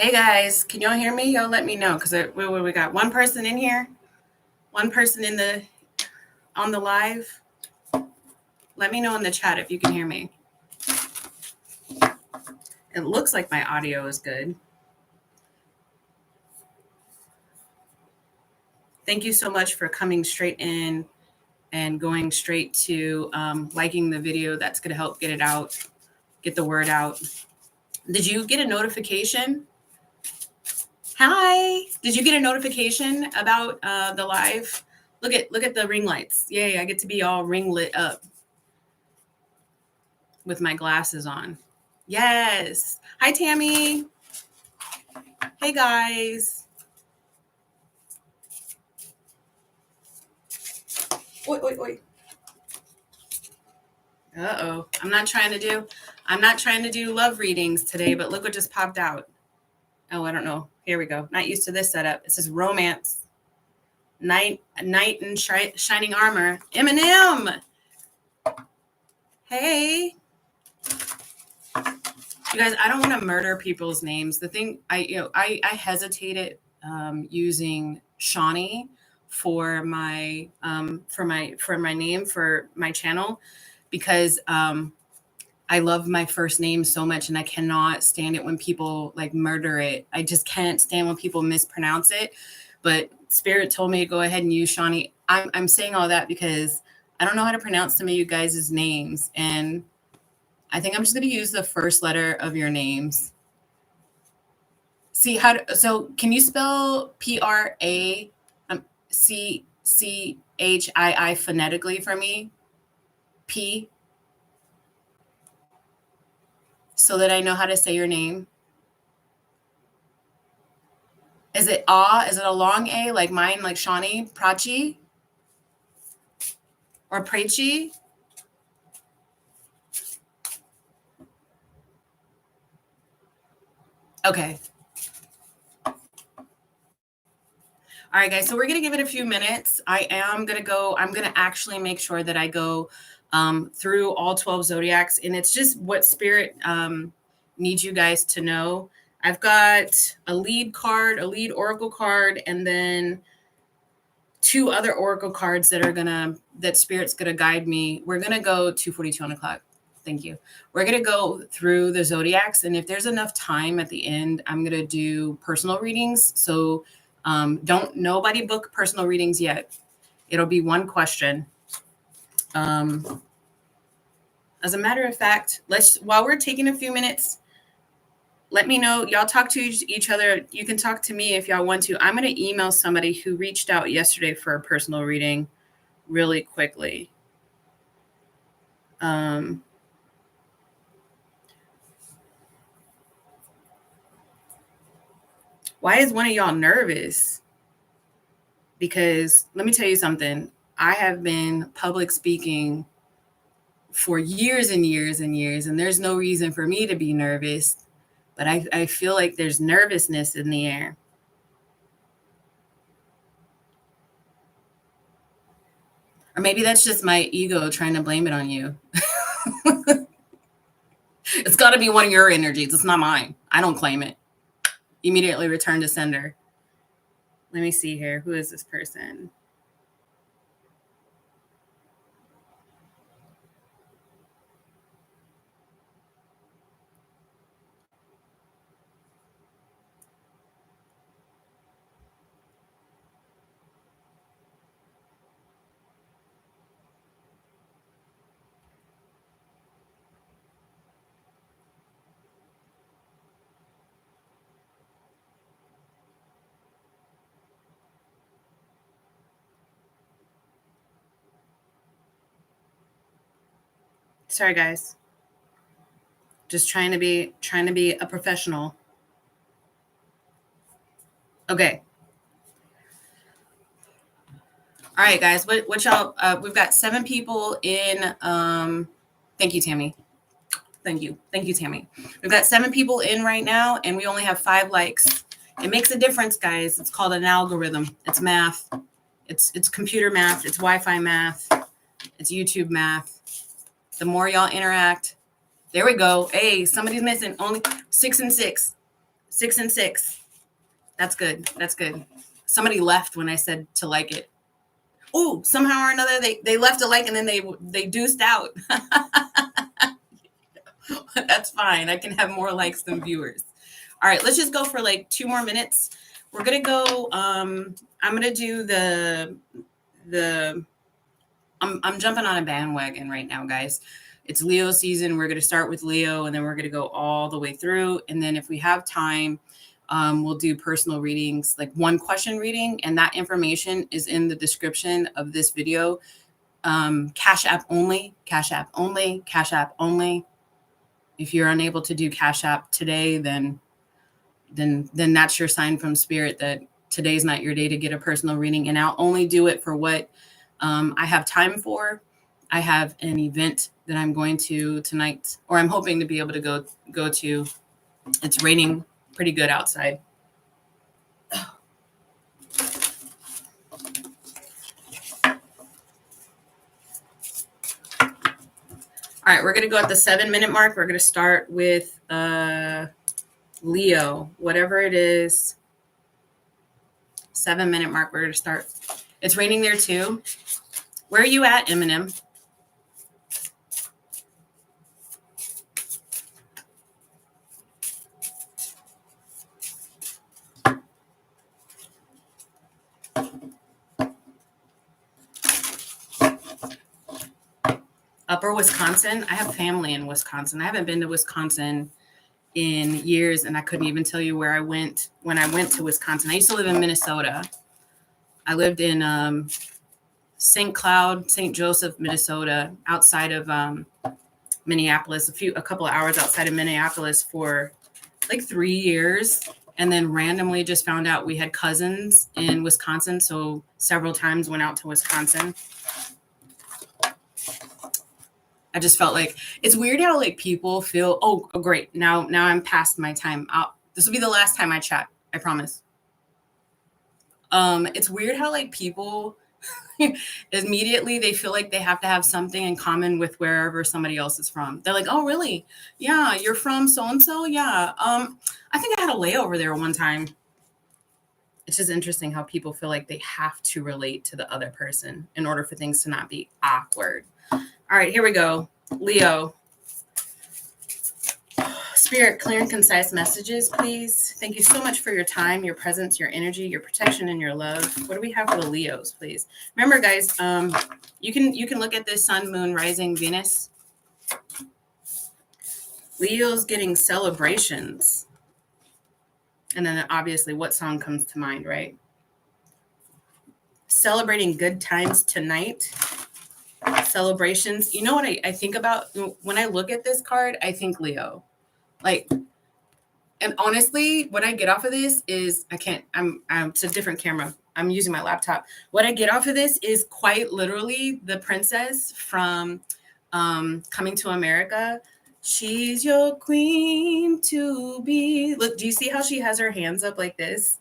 Hey guys, can y'all hear me? Y'all let me know because we got one person in here, one person on the live. Let me know in the chat if you can hear me. It looks like my audio is good. Thank you so much for coming straight in and going straight to liking the video. That's going to help get it out, get the word out. Did you get a notification? Hi. Did you get a notification about the live? Look at the ring lights. Yay, I get to be all ring lit up with my glasses on. Yes. Hi, Tammy. Hey, guys. Oi, oi, oi. Uh-oh. I'm not trying to do love readings today, but look what just popped out. Oh, I don't know. Here we go. Not used to this setup. It says romance. Knight in shining armor. Eminem. Hey. You guys, I don't want to murder people's names. The thing I hesitated using Shani for my name for my channel because I love my first name so much and I cannot stand it when people like murder it. I just can't stand when people mispronounce it. But Spirit told me to go ahead and use Shani. I'm saying all that because I don't know how to pronounce some of you guys' names, and I think I'm just going to use the first letter of your names. See how so can you spell PRACCHII phonetically for me? P, so that I know how to say your name. Is it ah? Is it a long A like mine, like Shani? Prachi? Or Prechi? Okay. All right, guys. So we're going to give it a few minutes. I'm going to actually make sure that I go through all 12 zodiacs. And it's just what Spirit needs you guys to know. I've got a lead oracle card, and then two other oracle cards that Spirit's going to guide me. We're going to go 2:42 on the clock. Thank you. We're going to go through the zodiacs. And if there's enough time at the end, I'm going to do personal readings. So don't nobody book personal readings yet. It'll be one question. As a matter of fact, while we're taking a few minutes, let me know. Y'all talk to each other. You can talk to me if y'all want to. I'm going to email somebody who reached out yesterday for a personal reading really quickly. Why is one of y'all nervous? Because let me tell you something. I have been public speaking for years and years and years, and there's no reason for me to be nervous. But I feel like there's nervousness in the air. Or maybe that's just my ego trying to blame it on you. It's got to be one of your energies. It's not mine. I don't claim it. Immediately return to sender. Let me see here. Who is this person? Sorry, guys. Just trying to be a professional. Okay. All right, guys. What y'all? We've got 7 people in. Thank you, Tammy. Thank you, Tammy. We've got 7 people in right now, and we only have 5 likes. It makes a difference, guys. It's called an algorithm. It's math. It's computer math. It's Wi-Fi math. It's YouTube math. The more y'all interact, there we go. Hey, somebody's missing. Only 6 and 6. 6 and 6. That's good. That's good. Somebody left when I said to like it. Oh, somehow or another, they left a like and then they deuced out. That's fine. I can have more likes than viewers. All right, let's just go for like 2 more minutes. We're gonna go. I'm gonna do I'm jumping on a bandwagon right now, guys. It's Leo season. We're gonna start with Leo, and then we're gonna go all the way through. And then if we have time, we'll do personal readings, like 1 question reading, and that information is in the description of this video. Cash app only, cash app only, cash app only. If you're unable to do cash app today, then that's your sign from spirit that today's not your day to get a personal reading. And I'll only do it for what I have time for. I have an event that I'm going to tonight, or I'm hoping to be able to go to. It's raining pretty good outside. All right, we're going to go at the 7-minute mark. We're going to start with Leo, whatever it is. 7-minute mark, we're going to start. It's raining there too. Where are you at, Eminem? Upper Wisconsin. I have family in Wisconsin. I haven't been to Wisconsin in years, and I couldn't even tell you where I went when I went to Wisconsin. I used to live in Minnesota. I lived in St. Cloud, St. Joseph, Minnesota, outside of Minneapolis, a couple of hours outside of Minneapolis for like 3 years, and then randomly just found out we had cousins in Wisconsin, so several times went out to Wisconsin. I just felt like it's weird how like people feel, oh great, now I'm past my time. This will be the last time I chat, I promise. It's weird how like people immediately they feel like they have to have something in common with wherever somebody else is from. They're like, oh really? Yeah, you're from so and so. Yeah. I think I had a layover there one time. It's just interesting how people feel like they have to relate to the other person in order for things to not be awkward. All right, here we go. Leo. Spirit, clear and concise messages, please. Thank you so much for your time, your presence, your energy, your protection, and your love. What do we have for the Leos, please? Remember, guys, you can look at this sun, moon, rising, Venus. Leo's getting celebrations. And then obviously what song comes to mind, right? Celebrating good times tonight. Celebrations. You know what I think about when I look at this card? I think Leo. Like, and honestly, what I get off of this is it's a different camera. I'm using my laptop. What I get off of this is quite literally the princess from Coming to America. She's your queen to be. Look, do you see how she has her hands up like this?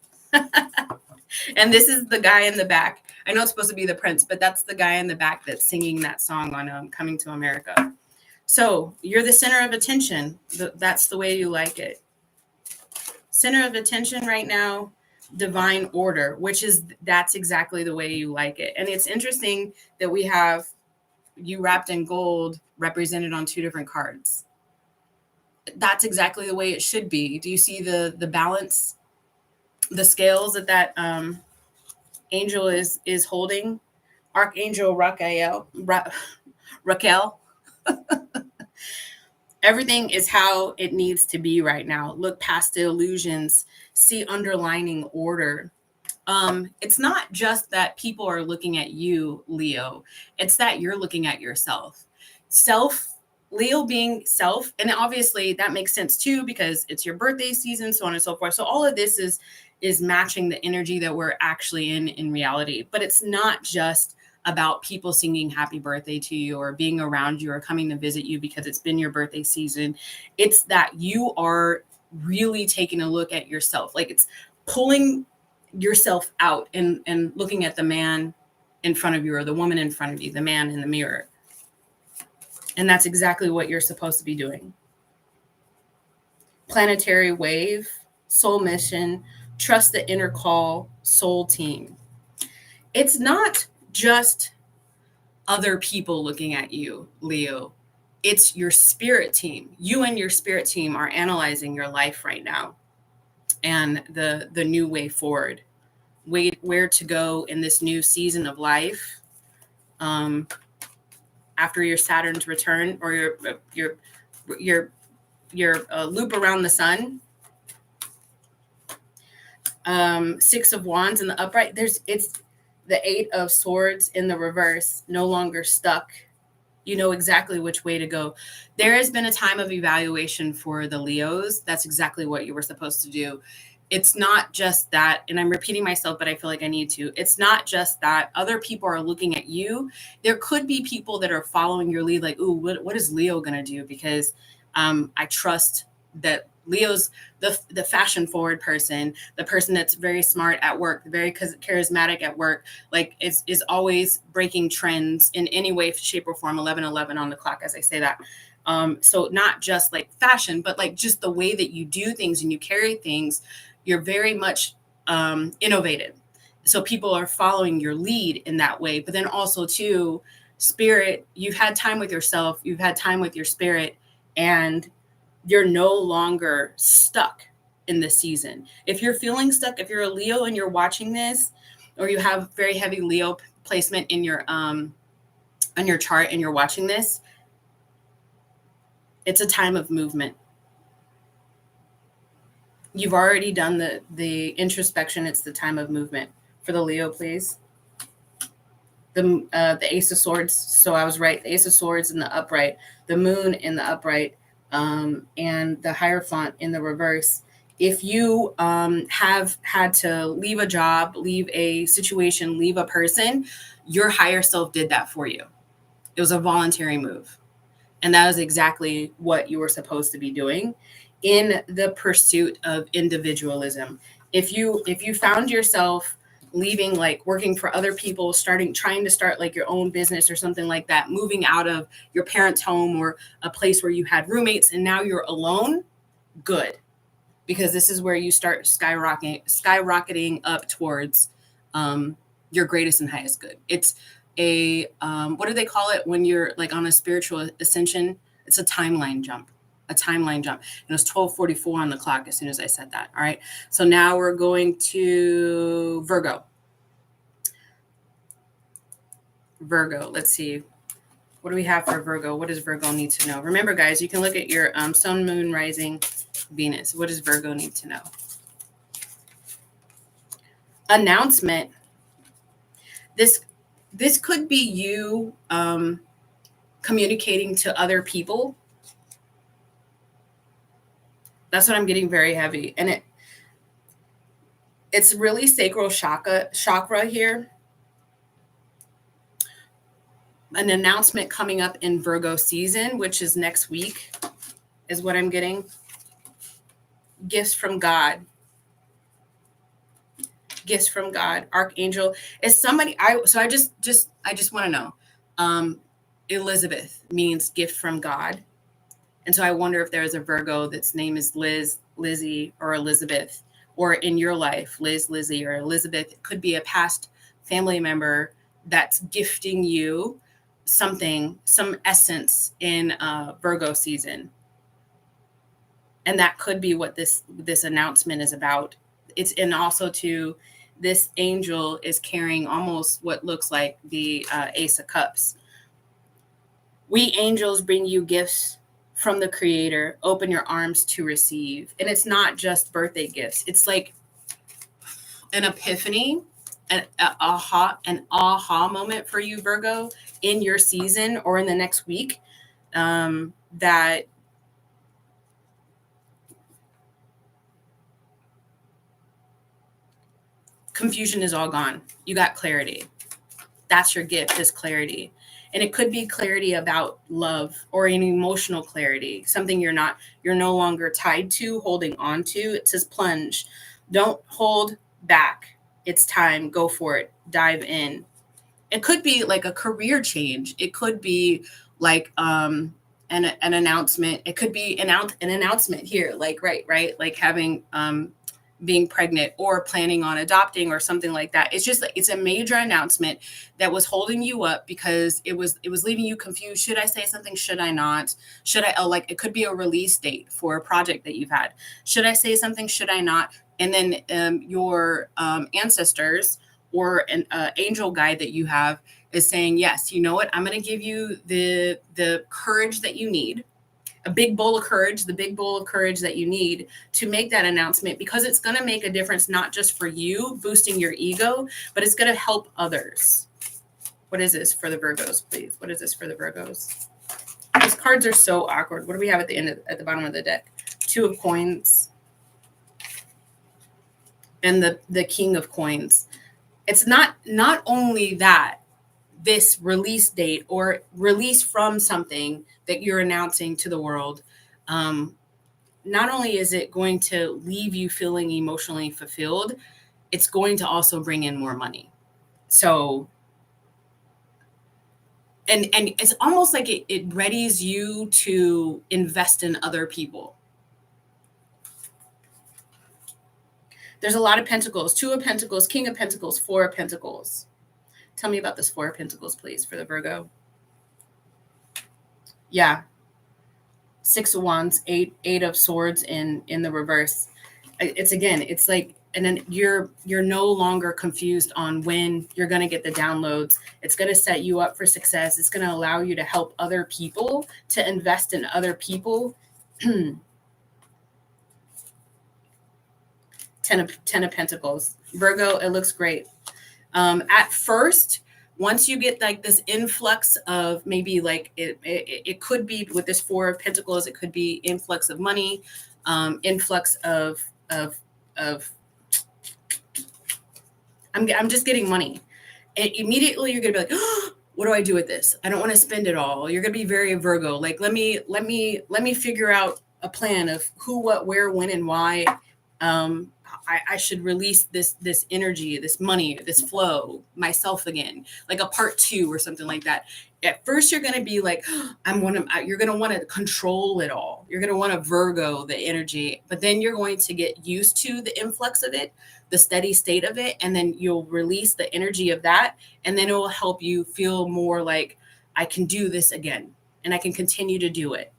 And this is the guy in the back. I know it's supposed to be the prince, but that's the guy in the back that's singing that song on Coming to America. So you're the center of attention. That's the way you like it. Center of attention right now, divine order, that's exactly the way you like it. And it's interesting that we have you wrapped in gold represented on 2 different cards. That's exactly the way it should be. Do you see the balance? The scales that angel is holding, Archangel Raquel. Everything is how it needs to be right now. Look past the illusions, see underlining order. It's not just that people are looking at you, Leo. It's that you're looking at yourself. Leo being self, and obviously that makes sense too because it's your birthday season, so on and so forth. So all of this is matching the energy that we're actually in reality. But it's not just about people singing happy birthday to you or being around you or coming to visit you because it's been your birthday season. It's that you are really taking a look at yourself. Like it's pulling yourself out and looking at the man in front of you or the woman in front of you, the man in the mirror. And that's exactly what you're supposed to be doing. Planetary wave. soul mission, trust the inner call, soul team. It's not just other people looking at you, Leo. It's your spirit team. You and your spirit team are analyzing your life right now and the new way forward, where to go in this new season of life. After your Saturn's return, or your loop around the sun. 6 of Wands in the upright. It's the 8 of Swords in the reverse. No longer stuck. You know exactly which way to go. There has been a time of evaluation for the Leos. That's exactly what you were supposed to do. It's not just that, and I'm repeating myself, but I feel like I need to. It's not just that other people are looking at you. There could be people that are following your lead, like, ooh, what is Leo going to do? Because I trust that Leo's the fashion forward person, the person that's very smart at work, very charismatic at work, like is always breaking trends in any way, shape, or form. 11:11 on the clock as I say that. So not just like fashion, but like just the way that you do things and you carry things. You're very much innovative. So people are following your lead in that way. But then also too, spirit, you've had time with yourself, you've had time with your spirit, and you're no longer stuck in this season. If you're feeling stuck, if you're a Leo and you're watching this, or you have very heavy Leo placement in your on your chart and you're watching this, it's a time of movement. You've already done the introspection. It's the time of movement. For the Leo, please. The Ace of Swords. So I was right. The Ace of Swords in the upright, the Moon in the upright, and the Hierophant in the reverse. If you have had to leave a job, leave a situation, leave a person, your higher self did that for you. It was a voluntary move. And that is exactly what you were supposed to be doing in the pursuit of individualism. If you found yourself leaving, like working for other people, trying to start like your own business or something like that, moving out of your parents' home or a place where you had roommates and now you're alone, good. Because this is where you start skyrocketing up towards your greatest and highest good. It's a what do they call it when you're like on a spiritual ascension? It's a timeline jump. A timeline jump. And it was 12:44 on the clock as soon as I said that. All right. So now we're going to Virgo. Virgo. Let's see. What do we have for Virgo? What does Virgo need to know? Remember, guys, you can look at your sun, moon, rising, Venus. What does Virgo need to know? Announcement. This could be you communicating to other people. That's what I'm getting very heavy. And it's really sacral chakra here. An announcement coming up in Virgo season, which is next week, is what I'm getting. Gifts from God. Gifts from God. Archangel. Is somebody I just want to know. Elizabeth means gift from God. And so I wonder if there's a Virgo that's name is Liz, Lizzie, or Elizabeth, or in your life, Liz, Lizzie, or Elizabeth. It could be a past family member that's gifting you something, some essence in Virgo season. And that could be what this announcement is about. It's, and also too, this angel is carrying almost what looks like the Ace of Cups. We angels bring you gifts from the Creator. Open your arms to receive. And it's not just birthday gifts. It's like an epiphany, an aha moment for you, Virgo, in your season or in the next week, that confusion is all gone. You got clarity. That's your gift, is clarity. And it could be clarity about love or an emotional clarity, something you're no longer tied to, holding on to. It says plunge. Don't hold back. It's time. Go for it. Dive in. It could be like a career change. It could be like an announcement. It could be an announcement here, like right, like having being pregnant or planning on adopting or something like that. It's just like, it's a major announcement that was holding you up because it was leaving you confused. Should I say something? Should I not? Should I, like, it could be a release date for a project that you've had. Should I say something? Should I not? And then your ancestors or an angel guide that you have is saying, yes, you know what? I'm going to give you the courage that you need, a big bowl of courage, the big bowl of courage that you need to make that announcement, because it's going to make a difference, not just for you, boosting your ego, but it's going to help others. What is this for the Virgos, please? What is this for the Virgos? These cards are so awkward. What do we have at the end at the bottom of the deck? 2 of Coins and the King of Coins. It's not only that this release date or release from something that you're announcing to the world, not only is it going to leave you feeling emotionally fulfilled, it's going to also bring in more money. So, and it's almost like it readies you to invest in other people. There's a lot of Pentacles, 2 of Pentacles, King of Pentacles, 4 of Pentacles. Tell me about this 4 of Pentacles, please, for the Virgo. Yeah. 6 of Wands, 8 of Swords in the reverse. It's again, it's like, and then you're no longer confused on when you're going to get the downloads. It's going to set you up for success. It's going to allow you to help other people, to invest in other people. 10 of Pentacles. Virgo, it looks great. At first, once you get like this influx of maybe like it could be with this 4 of Pentacles, it could be influx of money, influx of I'm just getting money. And immediately you're gonna be like, oh, what do I do with this? I don't want to spend it all. You're gonna be very Virgo. Like let me figure out a plan of who, what, where, when, and why. I should release this energy, this money, this flow myself again, like a part 2 or something like that. At first, you're going to be like, you're going to want to control it all. You're going to want to Virgo the energy, but then you're going to get used to the influx of it, the steady state of it. And then you'll release the energy of that. And then it will help you feel more like I can do this again and I can continue to do it.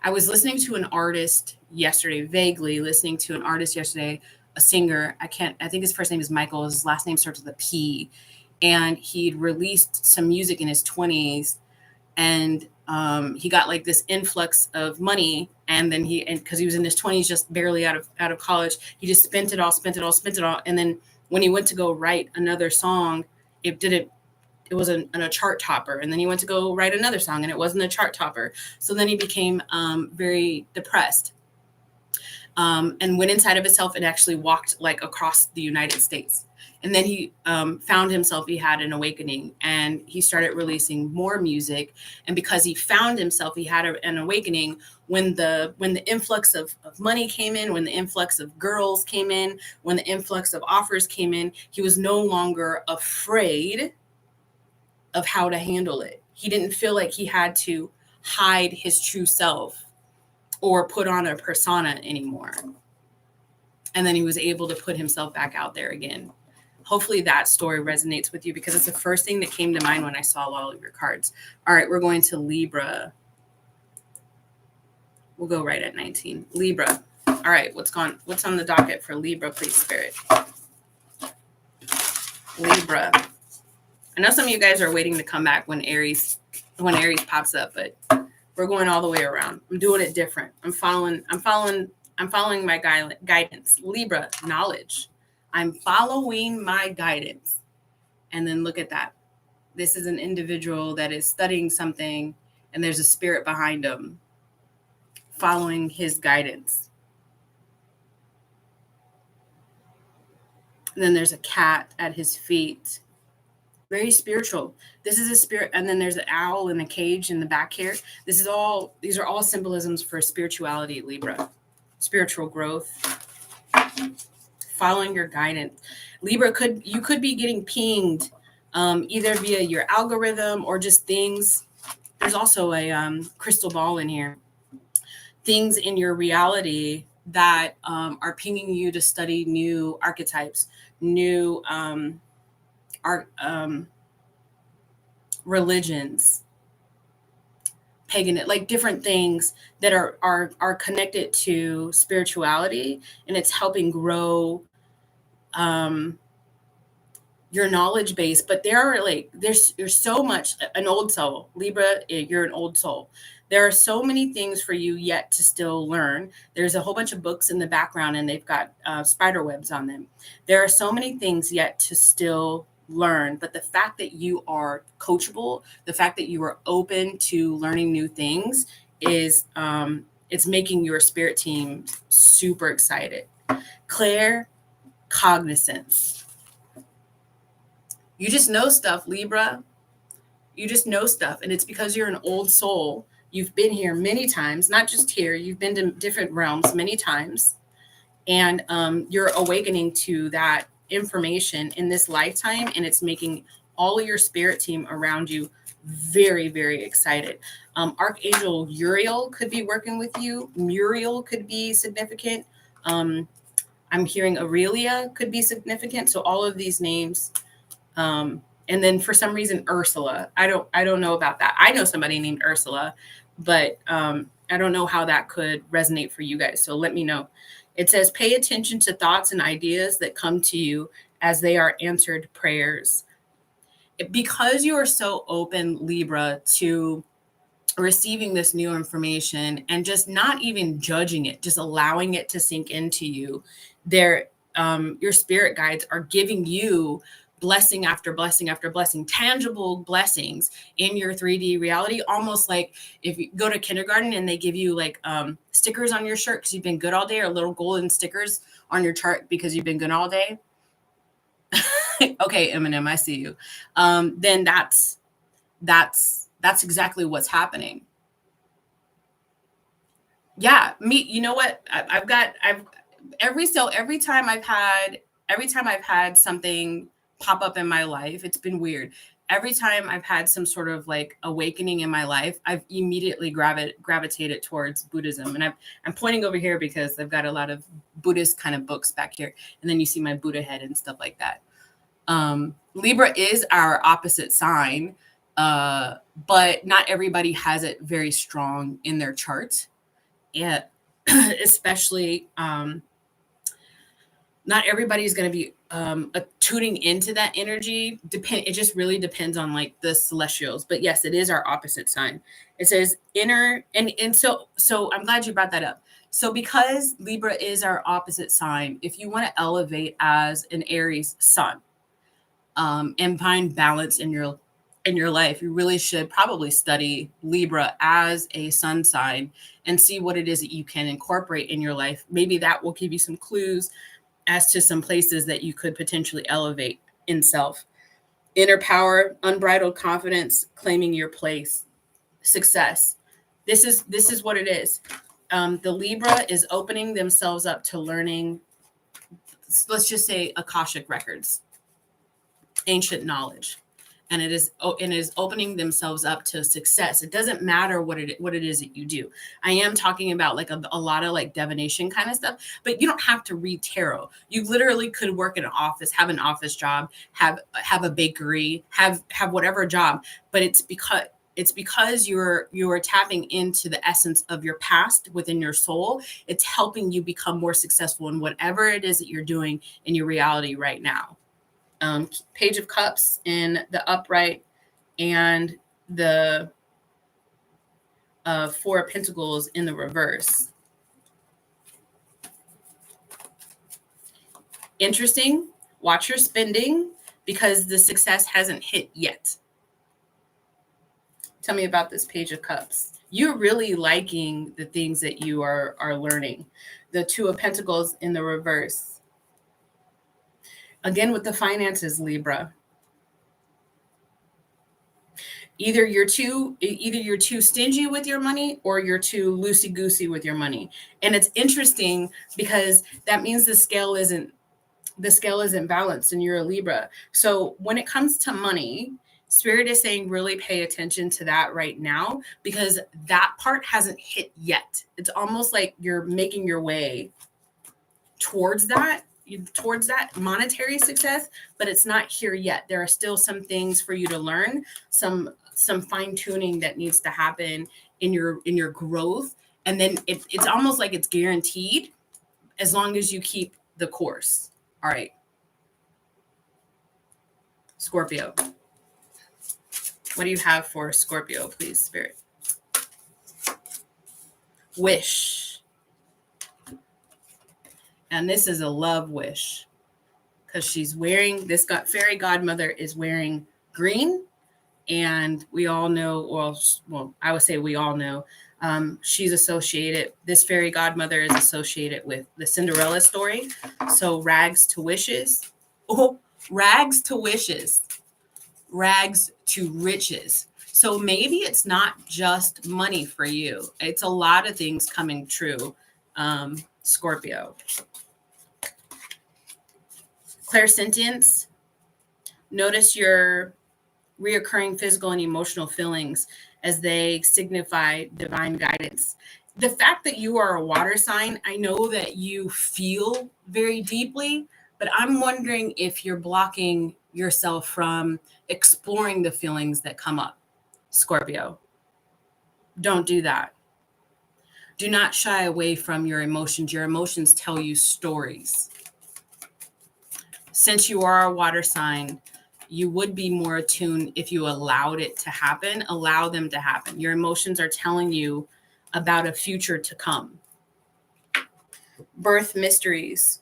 I was listening to an artist yesterday, vaguely listening to an artist yesterday, a singer. I think his first name is Michael. His last name starts with a P. And he'd released some music in his 20s. And he got like this influx of money. And then because he was in his 20s, just barely out of college, he just spent it all. And then when he went to go write another song, it wasn't a chart topper. And then he went to go write another song and it wasn't a chart topper. So then he became very depressed and went inside of himself and actually walked like across the United States. And then he found himself, he had an awakening and he started releasing more music. And because he found himself, he had an awakening when the influx of money came in, when the influx of girls came in, when the influx of offers came in, he was no longer afraid of how to handle it. He didn't feel like he had to hide his true self or put on a persona anymore. And then he was able to put himself back out there again. Hopefully that story resonates with you because it's the first thing that came to mind when I saw all of your cards. All right, we're going to Libra. We'll go right at 19. Libra. All right, what's on the docket for Libra, please, Spirit? Libra. I know some of you guys are waiting to come back when Aries pops up, but we're going all the way around. I'm doing it different. I'm following my guidance. Libra, knowledge. I'm following my guidance. And then look at that. This is an individual that is studying something and there's a spirit behind him following his guidance. And then there's a cat at his feet. Very spiritual. This is a spirit. And then there's an owl in a cage in the back here. These are all symbolisms for spirituality, Libra. Spiritual growth. Following your guidance. Libra, you could be getting pinged either via your algorithm or just things. There's also a crystal ball in here. Things in your reality that are pinging you to study new archetypes, new religions, pagan, like different things that are connected to spirituality, and it's helping grow um, your knowledge base. But there are like there's so much. An old soul, Libra, you're an old soul. There are so many things for you yet to still learn. There's a whole bunch of books in the background, and they've got spider webs on them. There are so many things yet to still learn, but the fact that you are coachable, the fact that you are open to learning new things is it's making your spirit team super excited. Claire cognizance. You just know stuff, Libra. You just know stuff. And it's because you're an old soul. You've been here many times, not just here. You've been to different realms many times. And you're awakening to that information in this lifetime. And it's making all of your spirit team around you very, very excited. Archangel Uriel could be working with you. Muriel could be significant. I'm hearing Aurelia could be significant. So all of these names. And then for some reason, Ursula. I don't know about that. I know somebody named Ursula, but I don't know how that could resonate for you guys. So let me know. It says, pay attention to thoughts and ideas that come to you as they are answered prayers. Because you are so open, Libra, to receiving this new information and just not even judging it, just allowing it to sink into you, your spirit guides are giving you blessing after blessing after blessing, tangible blessings in your 3D reality, almost like if you go to kindergarten and they give you like stickers on your shirt because you've been good all day, or little golden stickers on your chart because you've been good all day. Okay, Eminem, I see you. Then that's exactly what's happening. Yeah, you know what? Every time I've had something pop up in my life, it's been weird. Every time I've had some sort of like awakening in my life, I've immediately gravitated towards Buddhism. And I'm pointing over here because I've got a lot of Buddhist kind of books back here. And then you see my Buddha head and stuff like that. Libra is our opposite sign, but not everybody has it very strong in their chart. Yeah, especially not everybody's going to be tuning into that energy. It just really depends on like the celestials. But yes, it is our opposite sign. It says inner, and so I'm glad you brought that up. So because Libra is our opposite sign, if you want to elevate as an Aries sun, and find balance in your life, you really should probably study Libra as a sun sign and see what it is that you can incorporate in your life. Maybe that will give you some clues as to some places that you could potentially elevate in self. Inner power, unbridled confidence, claiming your place, success. This is what it is. The Libra is opening themselves up to learning, let's just say Akashic records, ancient knowledge, and it is opening themselves up to success. It doesn't matter what it is that you do. I am talking about like a lot of like divination kind of stuff, but you don't have to read tarot. You literally could work in an office, have an office job, have a bakery, have whatever job, but it's because you're tapping into the essence of your past within your soul. It's helping you become more successful in whatever it is that you're doing in your reality right now. Page of Cups in the upright, and the Four of Pentacles in the reverse. Interesting. Watch your spending because the success hasn't hit yet. Tell me about this Page of Cups. You're really liking the things that you are learning. The Two of Pentacles in the reverse. Again, with the finances, Libra. Either you're too stingy with your money, or you're too loosey-goosey with your money. And it's interesting because that means the scale isn't balanced and you're a Libra. So when it comes to money, Spirit is saying really pay attention to that right now, because that part hasn't hit yet. It's almost like you're making your way towards that monetary success, but it's not here yet. There are still some things for you to learn, some fine tuning that needs to happen in your growth, and then it's almost like it's guaranteed as long as you keep the course. All right, Scorpio. What do you have for Scorpio, please, Spirit? Wish. And this is a love wish, because she's wearing, this fairy godmother is wearing green. And we all know, well, I would say we all know, she's associated, this fairy godmother is associated with the Cinderella story. So rags to wishes. Oh, rags to wishes. Rags to riches. So maybe it's not just money for you. It's a lot of things coming true, Scorpio. Clairsentience. Notice your reoccurring physical and emotional feelings as they signify divine guidance. The fact that you are a water sign, I know that you feel very deeply, but I'm wondering if you're blocking yourself from exploring the feelings that come up, Scorpio. Don't do that. Do not shy away from your emotions. Your emotions tell you stories. Since you are a water sign, you would be more attuned if you allowed it to happen. Allow them to happen. Your emotions are telling you about a future to come. Birth mysteries.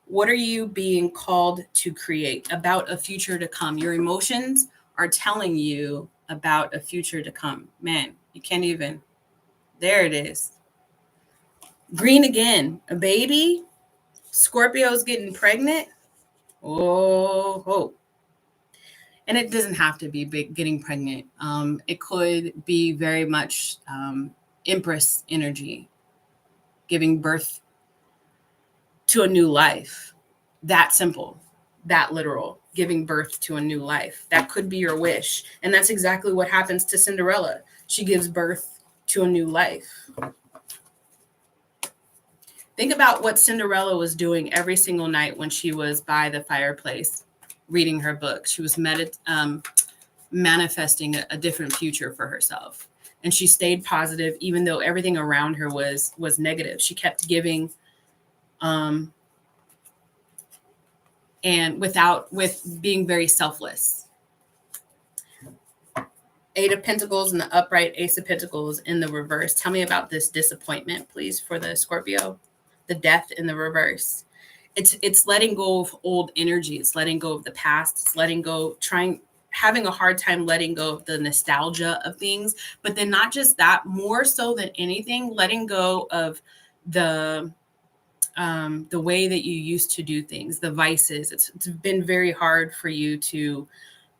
What are you being called to create about a future to come? Your emotions are telling you about a future to come. Man, you can't even. There it is. Green again. A baby. Scorpio's getting pregnant. Oh. And it doesn't have to be getting pregnant. It could be very much Empress energy, giving birth to a new life. That simple, that literal, giving birth to a new life. That could be your wish. And that's exactly what happens to Cinderella. She gives birth to a new life. Think about what Cinderella was doing every single night when she was by the fireplace reading her book. She was manifesting a different future for herself. And she stayed positive, even though everything around her was negative. She kept giving, and with being very selfless. Eight of Pentacles in the upright, Ace of Pentacles in the reverse. Tell me about this disappointment, please, for the Scorpio. The Death in the reverse. It's letting go of old energy. It's letting go of the past. It's letting go, having a hard time letting go of the nostalgia of things. But then not just that, more so than anything, letting go of the way that you used to do things, the vices. It's been very hard for you to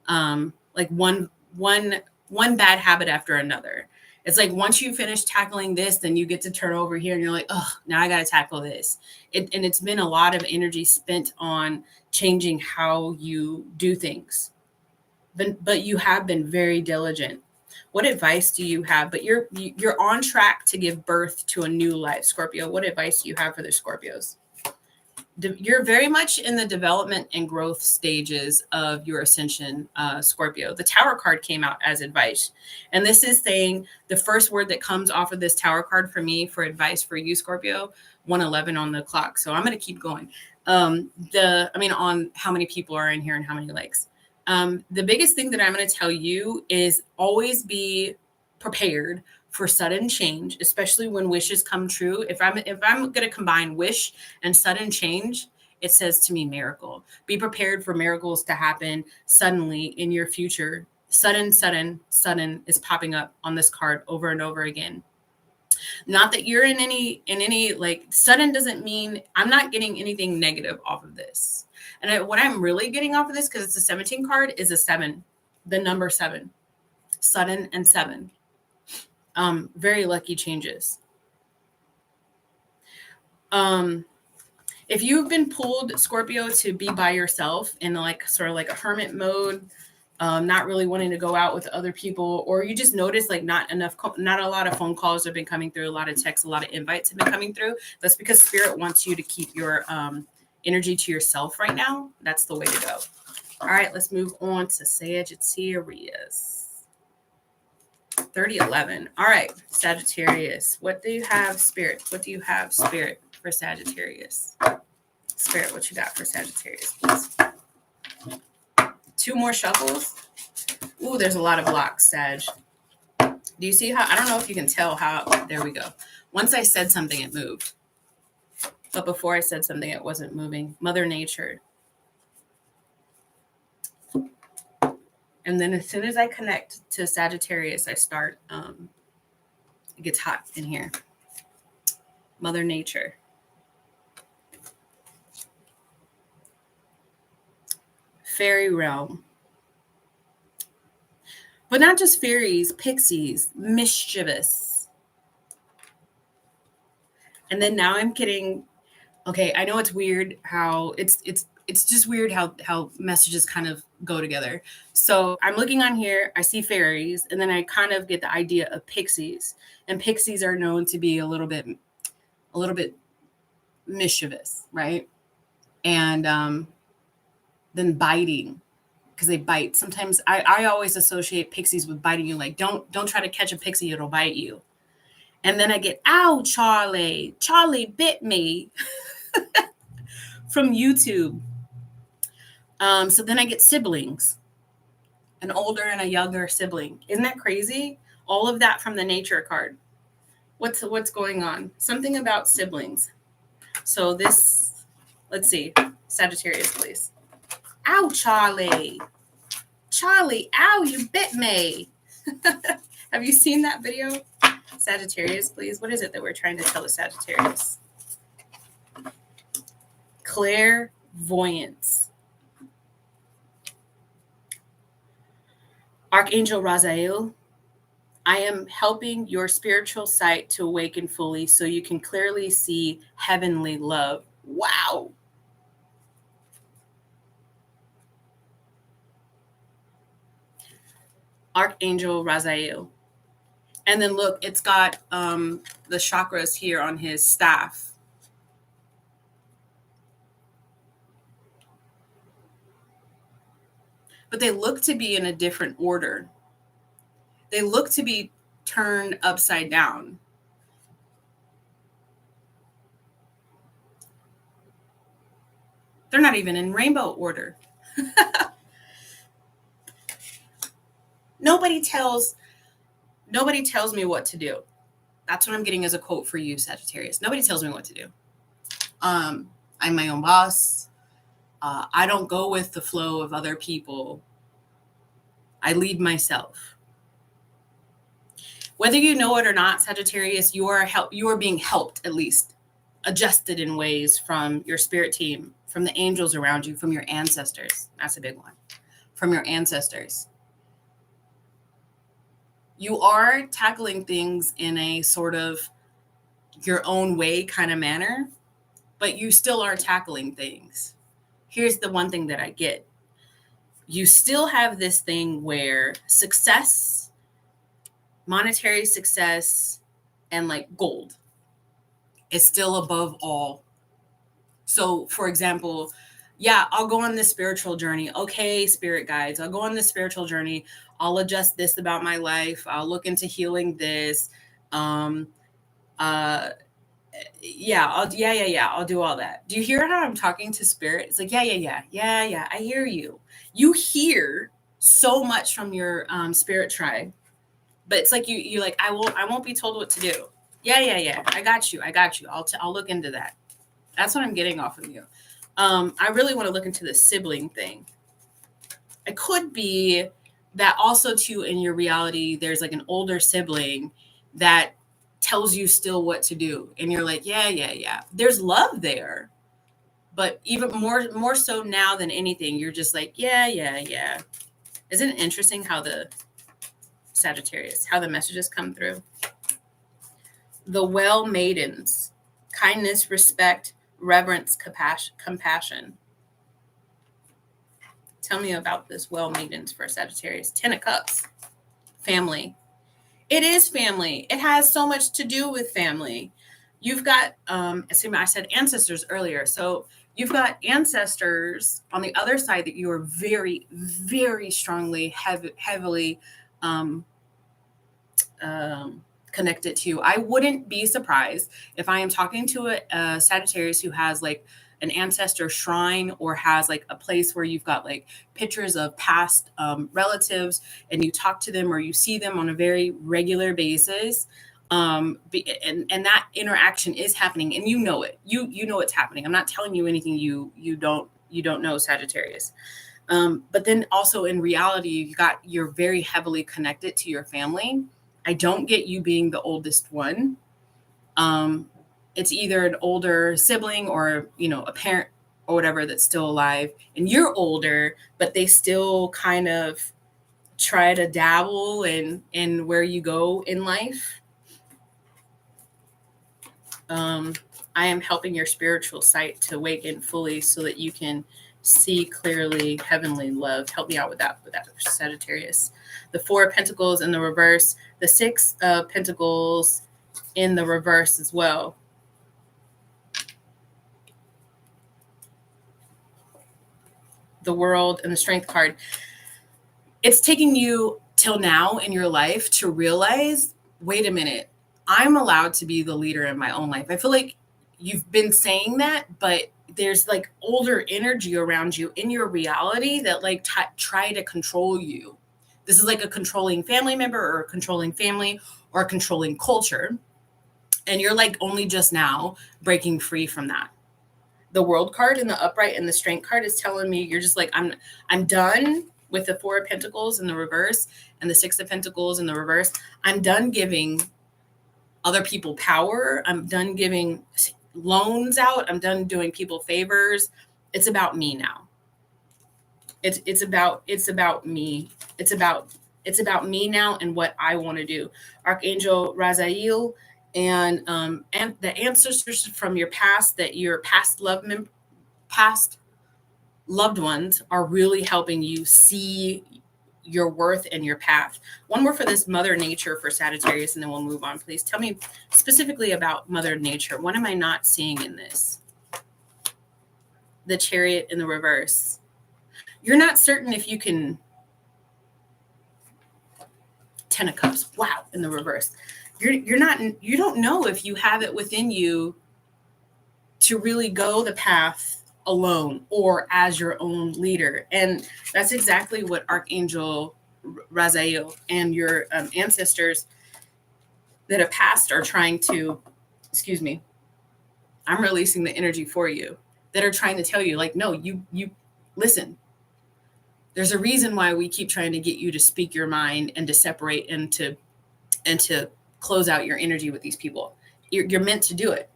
like one bad habit after another. It's like once you finish tackling this, then you get to turn over here and you're like, oh, now I got to tackle this. And it's been a lot of energy spent on changing how you do things. But you have been very diligent. What advice do you have? But you're on track to give birth to a new life, Scorpio. What advice do you have for the Scorpios? You're very much in the development and growth stages of your ascension, Scorpio. The Tower card came out as advice. And this is saying the first word that comes off of this Tower card for me for advice for you, Scorpio, 111 on the clock. So I'm going to keep going. On how many people are in here and how many likes. The biggest thing that I'm going to tell you is always be prepared for sudden change, especially when wishes come true. If I'm going to combine wish and sudden change, it says to me miracle. Be prepared for miracles to happen suddenly in your future. Sudden is popping up on this card over and over again. Not that you're in any like sudden doesn't mean I'm not getting anything negative off of this. And what I'm really getting off of this, because it's a 17 card, is a 7, the number 7, sudden and 7. Very lucky changes. If you've been pulled, Scorpio, to be by yourself in like sort of like a hermit mode, not really wanting to go out with other people, or you just notice like not a lot of phone calls have been coming through, a lot of texts, a lot of invites have been coming through. That's because Spirit wants you to keep your energy to yourself right now. That's the way to go. All right, let's move on to Sagittarius. 3011. All right, Sagittarius. What do you have, Spirit? What do you have, Spirit, for Sagittarius? Spirit, what you got for Sagittarius, please? 2 more shuffles. Ooh, there's a lot of blocks, Sag. Do you see how, I don't know if you can tell how, there we go. Once I said something, it moved. But before I said something, it wasn't moving. Mother Nature. And then as soon as I connect to Sagittarius, I start, it gets hot in here. Mother Nature. Fairy realm. But not just fairies, pixies, mischievous. And then now I'm getting, okay, I know it's weird how it's just weird how messages kind of go together. So I'm looking on here, I see fairies, and then I kind of get the idea of pixies. And pixies are known to be a little bit mischievous, right? And then biting, because they bite. Sometimes I always associate pixies with biting you. Like, don't try to catch a pixie, it'll bite you. And then I get, ow, Charlie bit me from YouTube. So then I get siblings, an older and a younger sibling. Isn't that crazy? All of that from the nature card. What's going on? Something about siblings. So this, let's see, Sagittarius, please. Ow, Charlie, ow, you bit me. Have you seen that video? Sagittarius, please. What is it that we're trying to tell the Sagittarius? Clairvoyance. Archangel Raziel, I am helping your spiritual sight to awaken fully so you can clearly see heavenly love. Wow. Archangel Raziel. And then look, it's got the chakras here on his staff. But they look to be in a different order. They look to be turned upside down. They're not even in rainbow order. Nobody tells me what to do. That's what I'm getting as a quote for you, Sagittarius. Nobody tells me what to do. I'm my own boss. I don't go with the flow of other people. I lead myself. Whether you know it or not, Sagittarius, you are being helped, at least adjusted in ways from your spirit team, from the angels around you, from your ancestors. That's a big one. From your ancestors. You are tackling things in a sort of your own way kind of manner, but you still are tackling things. Here's the one thing that I get. You still have this thing where success, monetary success, and like gold is still above all. So, for example, yeah, I'll go on this spiritual journey. Okay, spirit guides, I'll go on this spiritual journey. I'll adjust this about my life. I'll look into healing this. I'll do all that. Do you hear how I'm talking to spirit? It's like, yeah. I hear you. You hear so much from your spirit tribe, but it's like you're like, I won't be told what to do. Yeah. I got you. I'll look into that. That's what I'm getting off of you. I really want to look into the sibling thing. It could be that also too in your reality, there's like an older sibling that tells you still what to do. And you're like, yeah. There's love there. But even more so now than anything, you're just like, yeah. Isn't it interesting how the Sagittarius, how the messages come through? The well maidens, kindness, respect, reverence, compassion. Tell me about this well maidens for Sagittarius. 10 of Cups. Family. It is family. It has so much to do with family. You've got, I said ancestors earlier. So you've got ancestors on the other side that you are very, very strongly, heavily connected to. I wouldn't be surprised if I am talking to a Sagittarius who has like an ancestor shrine or has like a place where you've got like pictures of past relatives and you talk to them or you see them on a very regular basis. And that interaction is happening and you know it. You know it's happening. I'm not telling you anything you don't know, Sagittarius. But then also in reality, you're very heavily connected to your family. I don't get you being the oldest one. It's either an older sibling or, a parent or whatever that's still alive. And you're older, but they still kind of try to dabble in where you go in life. I am helping your spiritual sight to awaken fully so that you can see clearly heavenly love. Help me out with that Sagittarius. The 4 of Pentacles in the reverse, the 6 of Pentacles in the reverse as well. The World and the Strength card. It's taking you till now in your life to realize, wait a minute, I'm allowed to be the leader in my own life. I feel like you've been saying that, but there's like older energy around you in your reality that like try to control you. This is like a controlling family member or a controlling family or a controlling culture. And you're like only just now breaking free from that. The World card in the upright and the Strength card is telling me you're just like, I'm done with the 4 of Pentacles in the reverse and the 6 of Pentacles in the reverse. I'm done giving other people power. I'm done giving loans out. I'm done doing people favors. It's about me now. It's about me. It's about me now and what I want to do. Archangel Raziel and the ancestors from your past, that your past loved ones are really helping you see your worth and your path. One more for this Mother Nature for Sagittarius, and then we'll move on. Please tell me specifically about Mother Nature. What am I not seeing in this? The Chariot in the reverse. You're not certain if you can. 10 of Cups. Wow, in the reverse. You don't know if you have it within you to really go the path alone or as your own leader. And that's exactly what Archangel Raziel and your ancestors that have passed are trying to, I'm releasing the energy for you, that are trying to tell you, like, no, you listen. There's a reason why we keep trying to get you to speak your mind and to separate and to close out your energy with these people. You're meant to do it.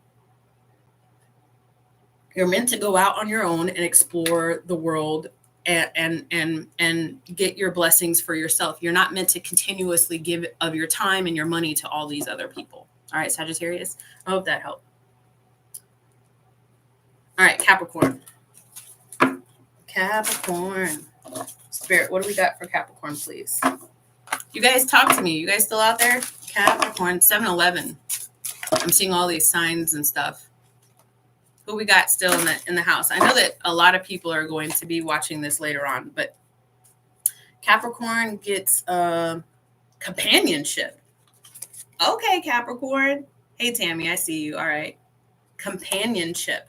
You're meant to go out on your own and explore the world and get your blessings for yourself. You're not meant to continuously give of your time and your money to all these other people. All right, Sagittarius, I hope that helped. All right, Capricorn. Spirit, what do we got for Capricorn, please? You guys talk to me. You guys still out there? Capricorn, 7-11. I'm seeing all these signs and stuff. Who we got still in the house? I know that a lot of people are going to be watching this later on, but Capricorn gets companionship. Okay, Capricorn. Hey, Tammy, I see you. All right. Companionship.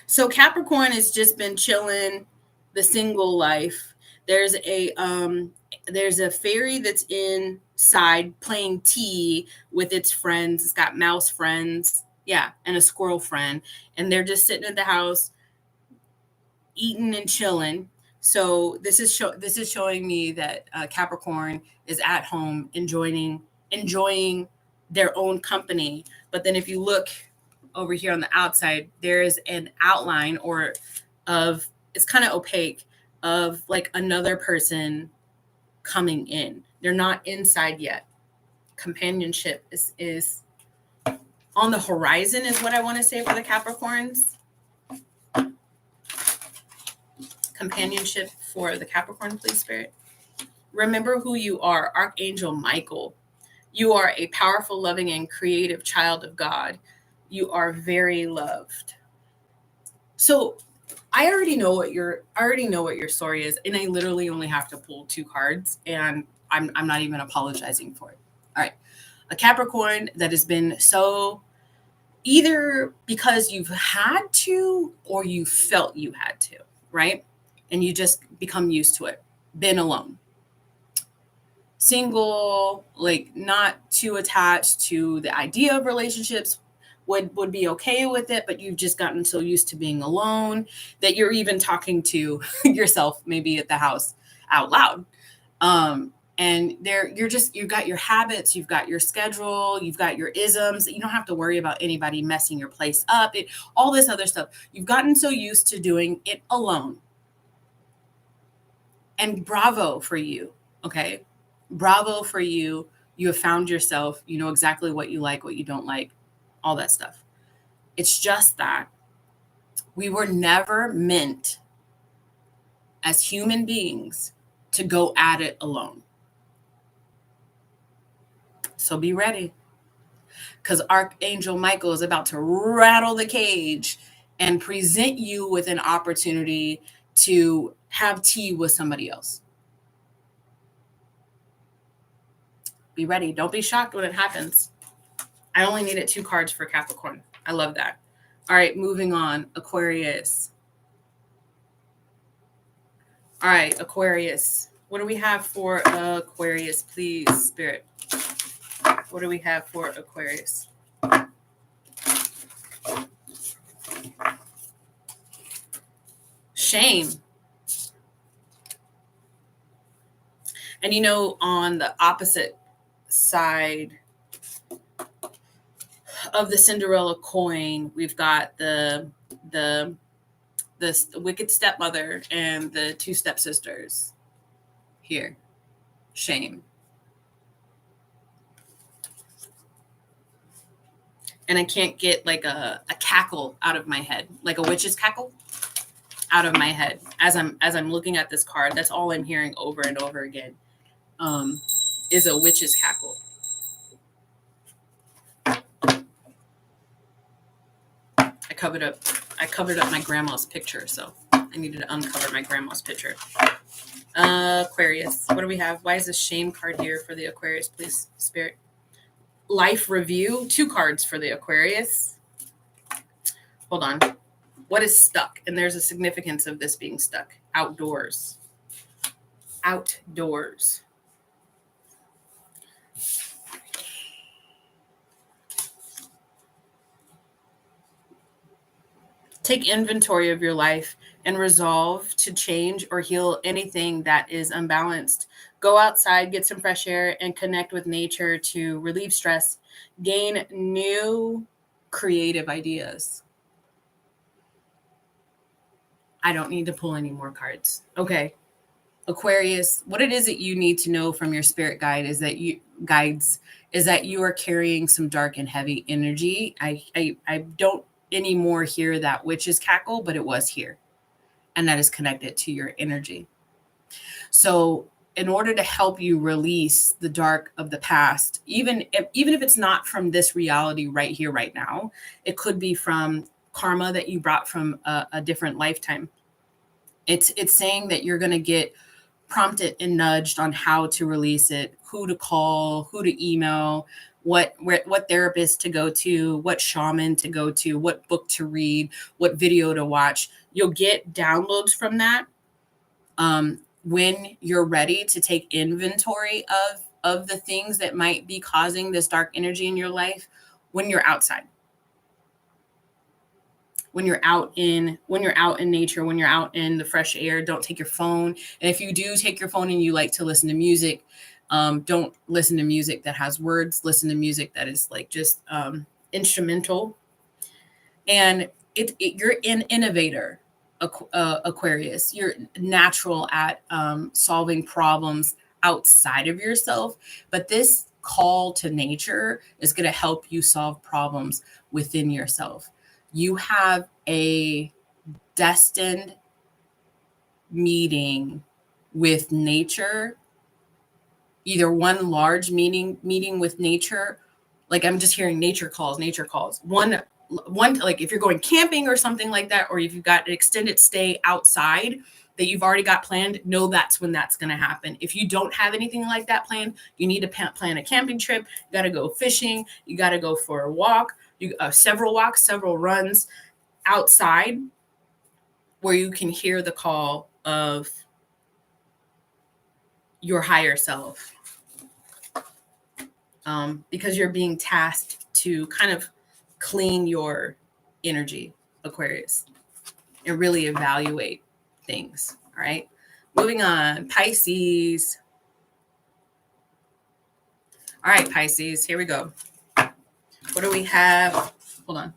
So Capricorn has just been chilling the single life. There's a fairy that's inside playing tea with its friends. It's got mouse friends, and a squirrel friend, and they're just sitting at the house eating and chilling. So this is showing me that Capricorn is at home enjoying their own company. But then if you look over here on the outside, there is an outline it's kind of opaque, of like another person coming in. They're not inside yet. Companionship is on the horizon, is what I want to say for the Capricorns. companionship for the Capricorn, please, Spirit. Remember who you are, Archangel Michael. You are a powerful, loving, and creative child of God. You are very loved. So I already know what your story is, and I literally only have to pull 2 cards, and I'm not even apologizing for it. All right. A Capricorn that has been so, either because you've had to or you felt you had to, right? And you just become used to it. Been alone. Single, like not too attached to the idea of relationships, would be okay with it, but you've just gotten so used to being alone that you're even talking to yourself maybe at the house out loud. And you've got your habits, you've got your schedule, you've got your isms. You don't have to worry about anybody messing your place up, all this other stuff. You've gotten so used to doing it alone. And bravo for you, okay? Bravo for you. You have found yourself. You know exactly what you like, what you don't like, all that stuff. It's just that we were never meant as human beings to go at it alone. So be ready, because Archangel Michael is about to rattle the cage and present you with an opportunity to have tea with somebody else. Be ready. Don't be shocked when it happens. I only needed 2 cards for Capricorn. I love that. All right, moving on. Aquarius. All right, Aquarius. What do we have for Aquarius, please, Spirit? What do we have for Aquarius? Shame. And you know, on the opposite side of the Cinderella coin, we've got the wicked stepmother and the 2 stepsisters here. Shame. And I can't get like a cackle out of my head, like a witch's cackle out of my head as I'm looking at this card. That's all I'm hearing over and over again, is a witch's cackle. I covered up my grandma's picture, so I needed to uncover my grandma's picture. Aquarius. What do we have? Why is the shame card here for the Aquarius, please, Spirit? Life review. 2 cards for the Aquarius. Hold on. What is stuck? And there's a significance of this being stuck. Outdoors. Outdoors. Take inventory of your life and resolve to change or heal anything that is unbalanced. Go outside, get some fresh air, and connect with nature to relieve stress. Gain new creative ideas. I don't need to pull any more cards. Okay. Aquarius, what it is that you need to know from your spirit guide is that you are carrying some dark and heavy energy. I don't anymore hear that witch's cackle, but it was here. And that is connected to your energy. So in order to help you release the dark of the past, even if it's not from this reality right here, right now, it could be from karma that you brought from a different lifetime. It's saying that you're going to get prompted and nudged on how to release it, who to call, who to email, what therapist to go to, what shaman to go to, what book to read, what video to watch. You'll get downloads from that when you're ready to take inventory of the things that might be causing this dark energy in your life when you're outside. When you're out in nature, when you're out in the fresh air. Don't take your phone. And if you do take your phone and you like to listen to music, don't listen to music that has words. Listen to music that is like just instrumental. And you're an innovator, Aquarius. You're natural at solving problems outside of yourself. But this call to nature is going to help you solve problems within yourself. You have a destined meeting with nature, either one large meeting with nature, like I'm just hearing nature calls, one, like if you're going camping or something like that, or if you've got an extended stay outside that you've already got planned, know that's when that's going to happen. If you don't have anything like that planned, you need to plan a camping trip. You got to go fishing. You got to go for a walk, several walks, several runs outside where you can hear the call of your higher self. Because you're being tasked to kind of clean your energy, Aquarius, and really evaluate things. All right. Moving on, Pisces. All right, Pisces, here we go. What do we have? Hold on.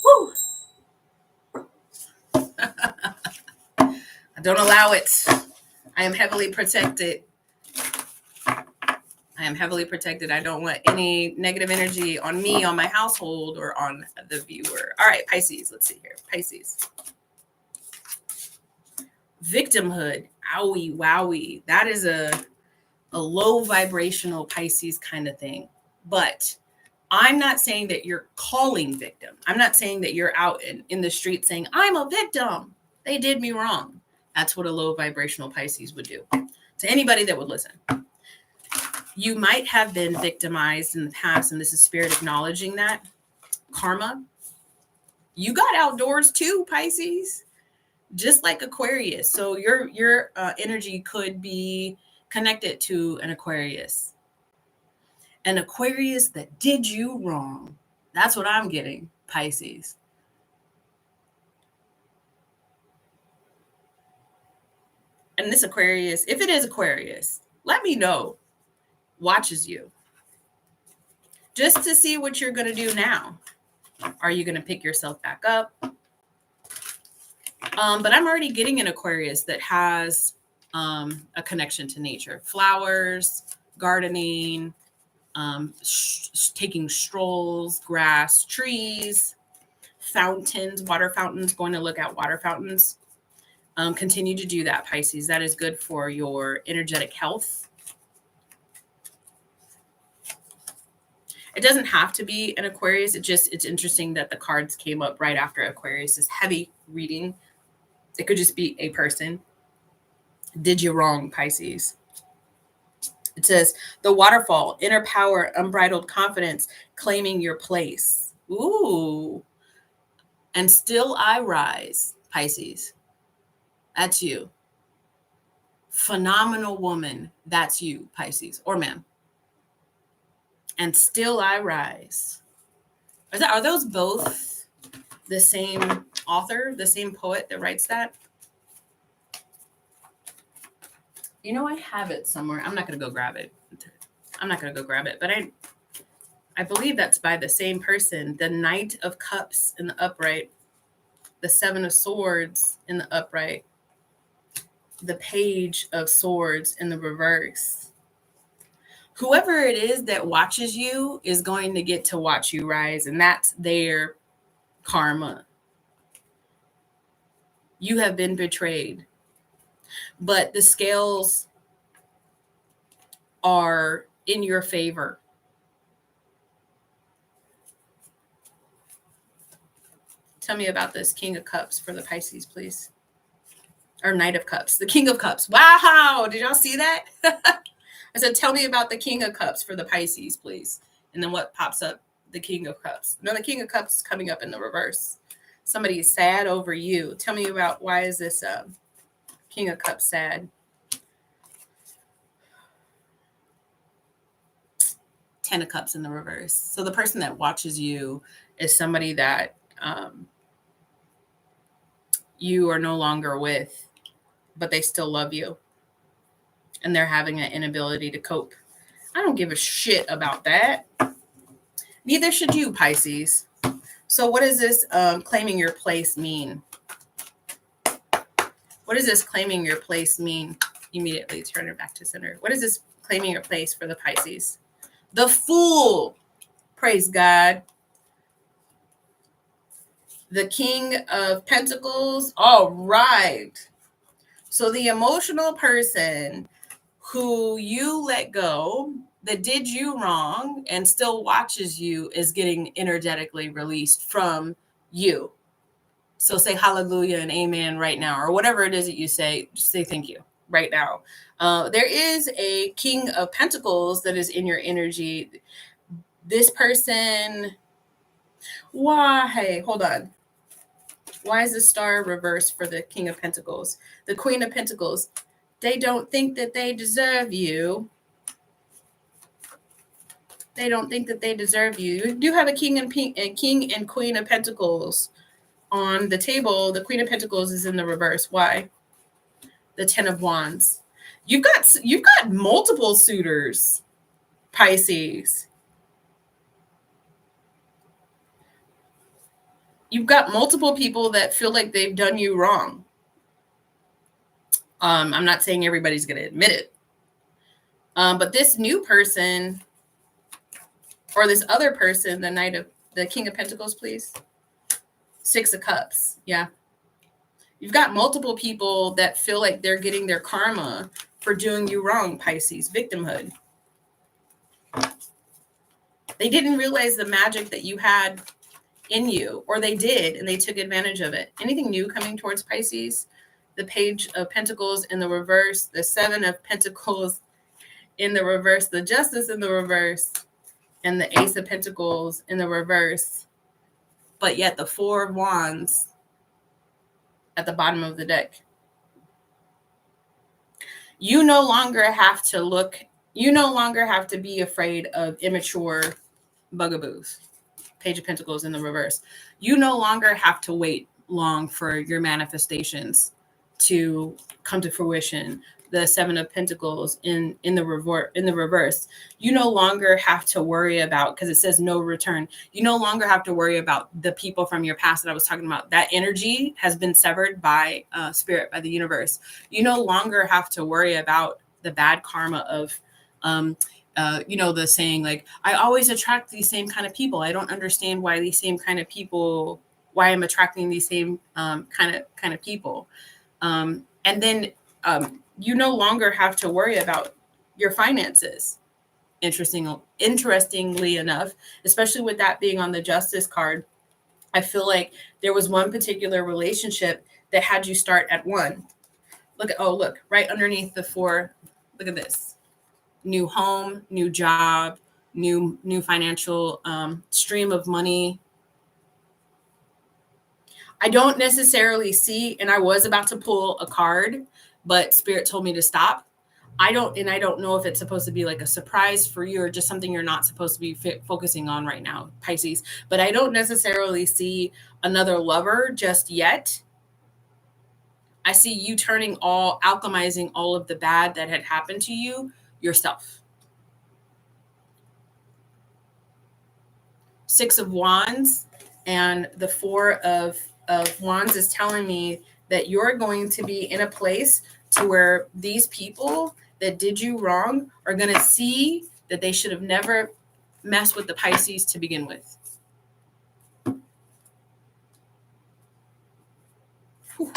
Woo! Don't allow it. I am heavily protected. I don't want any negative energy on me, on my household, or on the viewer. All right, Pisces. Let's see here. Pisces. Victimhood. Owie, wowie. That is a low vibrational Pisces kind of thing. But I'm not saying that you're calling victim. I'm not saying that you're out in the street saying, I'm a victim. They did me wrong. That's what a low vibrational Pisces would do to anybody that would listen. You might have been victimized in the past, and this is spirit acknowledging that. Karma. You got outdoors too, Pisces, just like Aquarius. So your energy could be connected to an Aquarius. An Aquarius that did you wrong. That's what I'm getting, Pisces. And this Aquarius, if it is Aquarius, let me know. Watches you. Just to see what you're going to do now. Are you going to pick yourself back up? But I'm already getting an Aquarius that has a connection to nature. Flowers, gardening, taking strolls, grass, trees, fountains, water fountains, going to look at water fountains. Continue to do that, Pisces. That is good for your energetic health. It doesn't have to be an Aquarius. It's interesting that the cards came up right after Aquarius. Is heavy reading. It could just be a person. Did you wrong, Pisces? It says, the waterfall, inner power, unbridled confidence, claiming your place. Ooh. And still I rise, Pisces. That's you. Phenomenal woman. That's you, Pisces, or man. And still I rise. Are those both the same author, the same poet that writes that? You know, I have it somewhere. I'm not going to go grab it. But I believe that's by the same person. The Knight of Cups in the upright. The Seven of Swords in the upright. The Page of Swords in the reverse. Whoever it is that watches you is going to get to watch you rise, and that's their karma. You have been betrayed, but the scales are in your favor. Tell me about this King of Cups for the Pisces, please. Or Knight of Cups, the King of Cups. Wow, did y'all see that? I said, tell me about the King of Cups for the Pisces, please. And then what pops up? The King of Cups. No, the King of Cups is coming up in the reverse. Somebody is sad over you. Tell me about why is this King of Cups sad? 10 of Cups in the reverse. So the person that watches you is somebody that you are no longer with, but they still love you. And they're having an inability to cope. I don't give a shit about that. Neither should you, Pisces. So what does this claiming your place mean? What does this claiming your place mean? Immediately turn it back to center. What is this claiming your place for the Pisces? The Fool. Praise God. the King of Pentacles. All right. So the emotional person who you let go, that did you wrong and still watches you, is getting energetically released from you. So say hallelujah and amen right now, or whatever it is that you say, just say thank you right now. There is a King of Pentacles that is in your energy. This person, why? Hey, hold on. Why is the star reversed for the King of Pentacles? The Queen of Pentacles. They don't think that they deserve you. They don't think that they deserve you. You do have a King and Queen of Pentacles on the table. The Queen of Pentacles is in the reverse. Why? The Ten of Wands. You've got multiple suitors, Pisces. You've got multiple people that feel like they've done you wrong. I'm not saying everybody's going to admit it. But this new person, or this other person, the King of Pentacles, please. Six of Cups. Yeah. You've got multiple people that feel like they're getting their karma for doing you wrong, Pisces. Victimhood. They didn't realize the magic that you had in you, or they did, and they took advantage of it. Anything new coming towards Pisces? The Page of Pentacles in the reverse, the Seven of Pentacles in the reverse, the Justice in the reverse, and the Ace of Pentacles in the reverse. But yet the Four of Wands at the bottom of the deck. You no longer have to be afraid of immature bugaboos. Page of Pentacles in the reverse. You no longer have to wait long for your manifestations to come to fruition. The Seven of Pentacles in the reverse. You no longer have to worry about, because it says no return. You no longer have to worry about the people from your past that I was talking about. That energy has been severed by spirit, by the universe. You no longer have to worry about the bad karma of the saying, like, I always attract these same kind of people. I don't understand why these same kind of people, why I'm attracting these same kind of people. And then you no longer have to worry about your finances. Interestingly enough, especially with that being on the Justice card, I feel like there was one particular relationship that had you start at one. Look, right underneath the four. Look at this. New home, new job, new financial stream of money. I don't necessarily see, and I was about to pull a card, but Spirit told me to stop. I don't know if it's supposed to be like a surprise for you or just something you're not supposed to be focusing on right now, Pisces. But I don't necessarily see another lover just yet. I see you alchemizing all of the bad that had happened to you yourself. Six of Wands and the Four of Wands is telling me that you're going to be in a place to where these people that did you wrong are going to see that they should have never messed with the Pisces to begin with. Whew.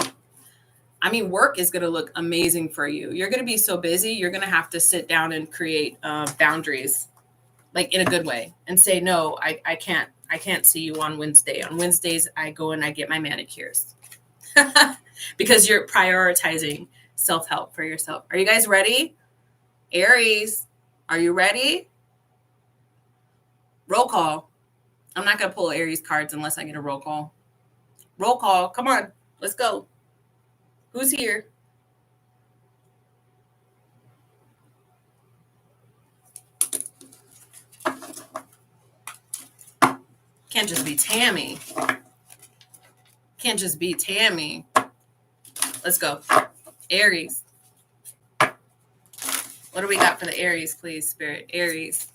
I mean, work is going to look amazing for you. You're going to be so busy. You're going to have to sit down and create boundaries, like in a good way, and say, no, I can't see you on Wednesday. On Wednesdays, I go and I get my manicures because you're prioritizing self-help for yourself. Are you guys ready? Aries, are you ready? Roll call. I'm not going to pull Aries cards unless I get a roll call. Roll call. Come on. Let's go. Who's here? Can't just be Tammy. Can't just be Tammy. Let's go. Aries. What do we got for the Aries, please, Spirit? Aries.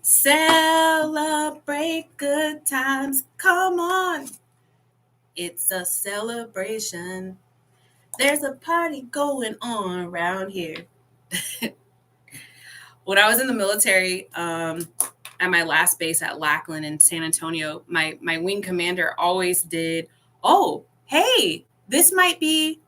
Celebrate good times. Come on. It's a celebration. There's a party going on around here. When I was in the military, I my last base at Lackland in San Antonio, my wing commander always did, oh, hey, this might be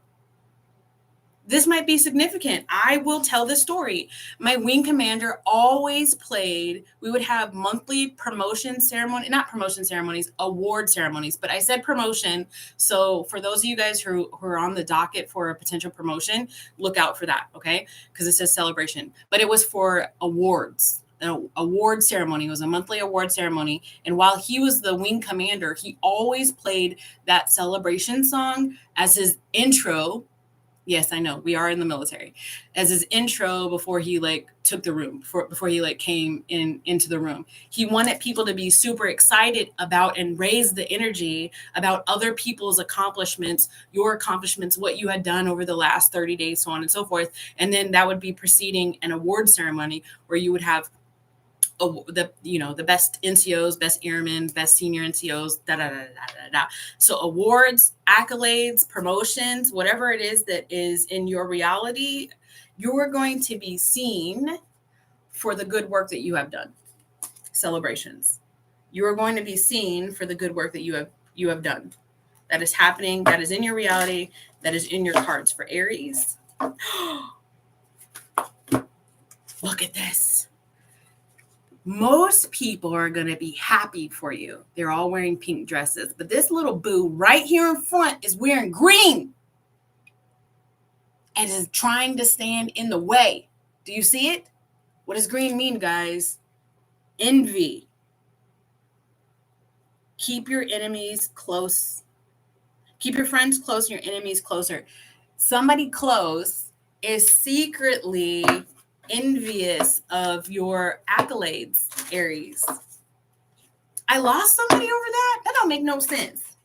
significant. I will tell the story. My wing commander always played, we would have monthly promotion ceremony, not promotion ceremonies, award ceremonies, but I said promotion. So for those of you guys who are on the docket for a potential promotion, look out for that, okay? Because it says celebration, but it was for awards. An award ceremony. It was a monthly award ceremony. And while he was the wing commander, he always played that celebration song as his intro. Yes, I know, we are in the military, as his intro before he like took the room, before he like came into the room. He wanted people to be super excited about and raise the energy about other people's accomplishments, your accomplishments, what you had done over the last 30 days, so on and so forth. And then that would be preceding an award ceremony where you would have the best NCOs, best airmen, best senior NCOs, da da da da da da. So awards, accolades, promotions, whatever it is that is in your reality, you are going to be seen for the good work that you have done. Celebrations. You are going to be seen for the good work that you have done. That is happening. That is in your reality. That is in your cards for Aries. Look at this. Most people are going to be happy for you. They're all wearing pink dresses, but this little boo right here in front is wearing green and is trying to stand in the way. Do you see it? What does green mean, guys? Envy. Keep your enemies close. Keep your friends close and your enemies closer. Somebody close is secretly envious of your accolades, Aries. I lost somebody over that? That don't make no sense.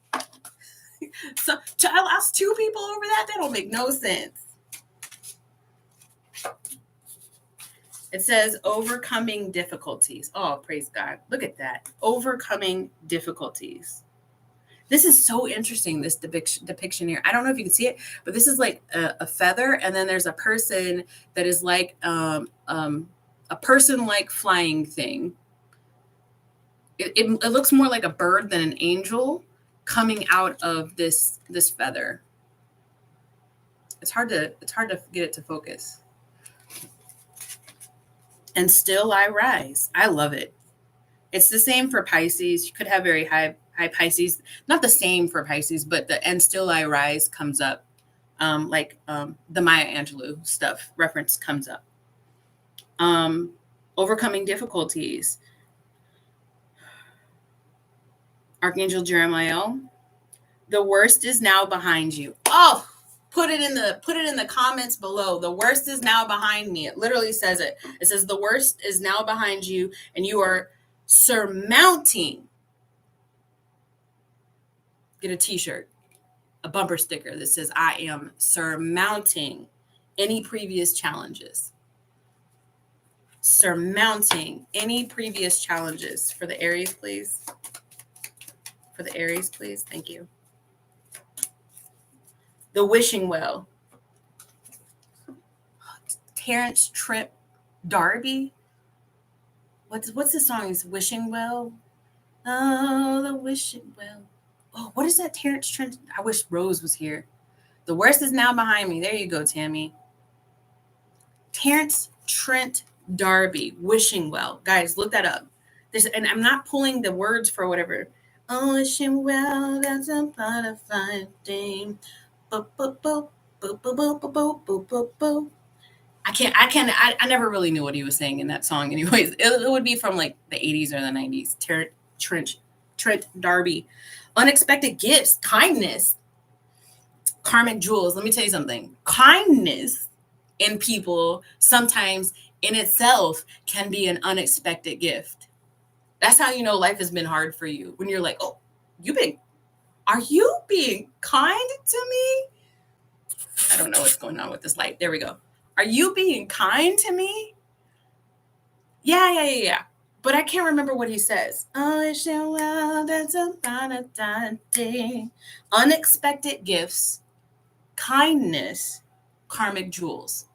So I lost two people over that? That don't make no sense. It says overcoming difficulties. Oh, praise God. Look at that. Overcoming difficulties. This is so interesting, this depiction here. I don't know if you can see it, but this is like a feather, and then there's a person that is like a person-like flying thing. It looks more like a bird than an angel coming out of this feather. It's hard to get it to focus. And still I rise. I love it. It's the same for Pisces. You could have very high Pisces, not the same for Pisces, but the and still I rise comes up, the Maya Angelou stuff reference comes up. Overcoming difficulties. Archangel Jeremiah, the worst is now behind you. Oh, put it in the comments below. The worst is now behind me. It literally says it. It says the worst is now behind you, and you are surmounting. Get a t-shirt, a bumper sticker that says, I am surmounting any previous challenges. Surmounting any previous challenges. For the Aries, please. For the Aries, please. Thank you. The wishing well. Terrence Trent D'Arby. What's the song? Is wishing well? Oh, the wishing well. Oh, what is that Terrence Trent? I wish Rose was here. The worst is now behind me. There you go, Tammy. Terrence Trent D'Arby, wishing well. Guys, look that up. And I'm not pulling the words for whatever. Oh, wishing well, that's a butterfly thing. I never really knew what he was saying in that song. Anyways, it would be from like the 80s or the 90s. Trent D'Arby. Unexpected gifts, kindness, karmic jewels. Let me tell you something. Kindness in people sometimes in itself can be an unexpected gift. That's how you know life has been hard for you. When you're like, oh, are you being kind to me? I don't know what's going on with this light. There we go. Are you being kind to me? Yeah. But I can't remember what he says. Unexpected gifts, kindness, karmic jewels.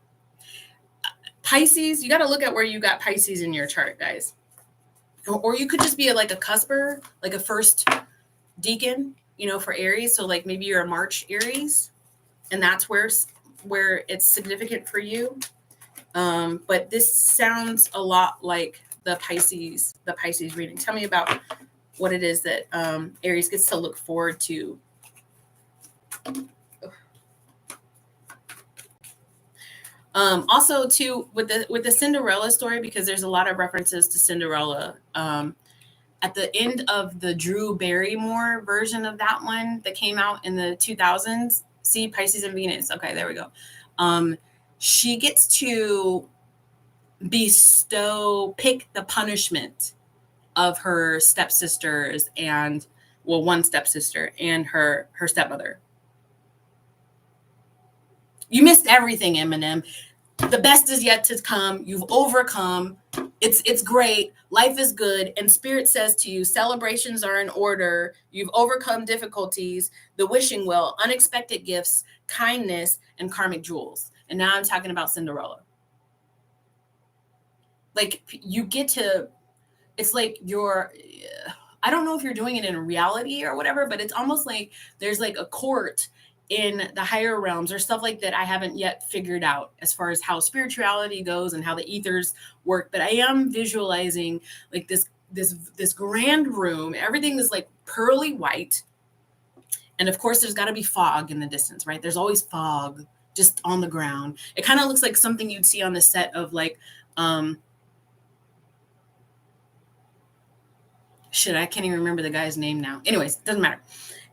Pisces, you got to look at where you got Pisces in your chart, guys. or you could just be like a cusper, like a first deacon, for Aries. So like maybe you're a March Aries, and that's where it's significant for you. But this sounds a lot like the Pisces reading. Tell me about what it is that Aries gets to look forward to. Also, too, with the Cinderella story, because there's a lot of references to Cinderella. At the end of the Drew Barrymore version of that one that came out in the 2000s, see Pisces and Venus. Okay, there we go. She gets to pick the punishment of her stepsisters and, well, one stepsister and her stepmother. You missed everything, Eminem. The best is yet to come. You've overcome. It's great. Life is good. And Spirit says to you, celebrations are in order. You've overcome difficulties, the wishing well, unexpected gifts, kindness, and karmic jewels. And now I'm talking about Cinderella. Like, you get to, it's like I don't know if you're doing it in reality or whatever, but it's almost like there's like a court in the higher realms or stuff like that I haven't yet figured out as far as how spirituality goes and how the ethers work. But I am visualizing like this grand room. Everything is like pearly white. And of course, there's got to be fog in the distance, right? There's always fog just on the ground. It kind of looks like something you'd see on the set of like, I can't even remember the guy's name now. Anyways, doesn't matter.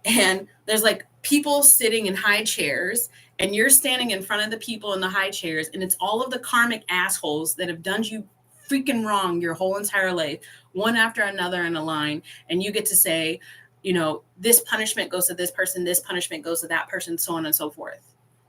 And there's like people sitting in high chairs, and you're standing in front of the people in the high chairs, and it's all of the karmic assholes that have done you freaking wrong your whole entire life, one after another in a line. And you get to say, this punishment goes to this person, this punishment goes to that person, so on and so forth.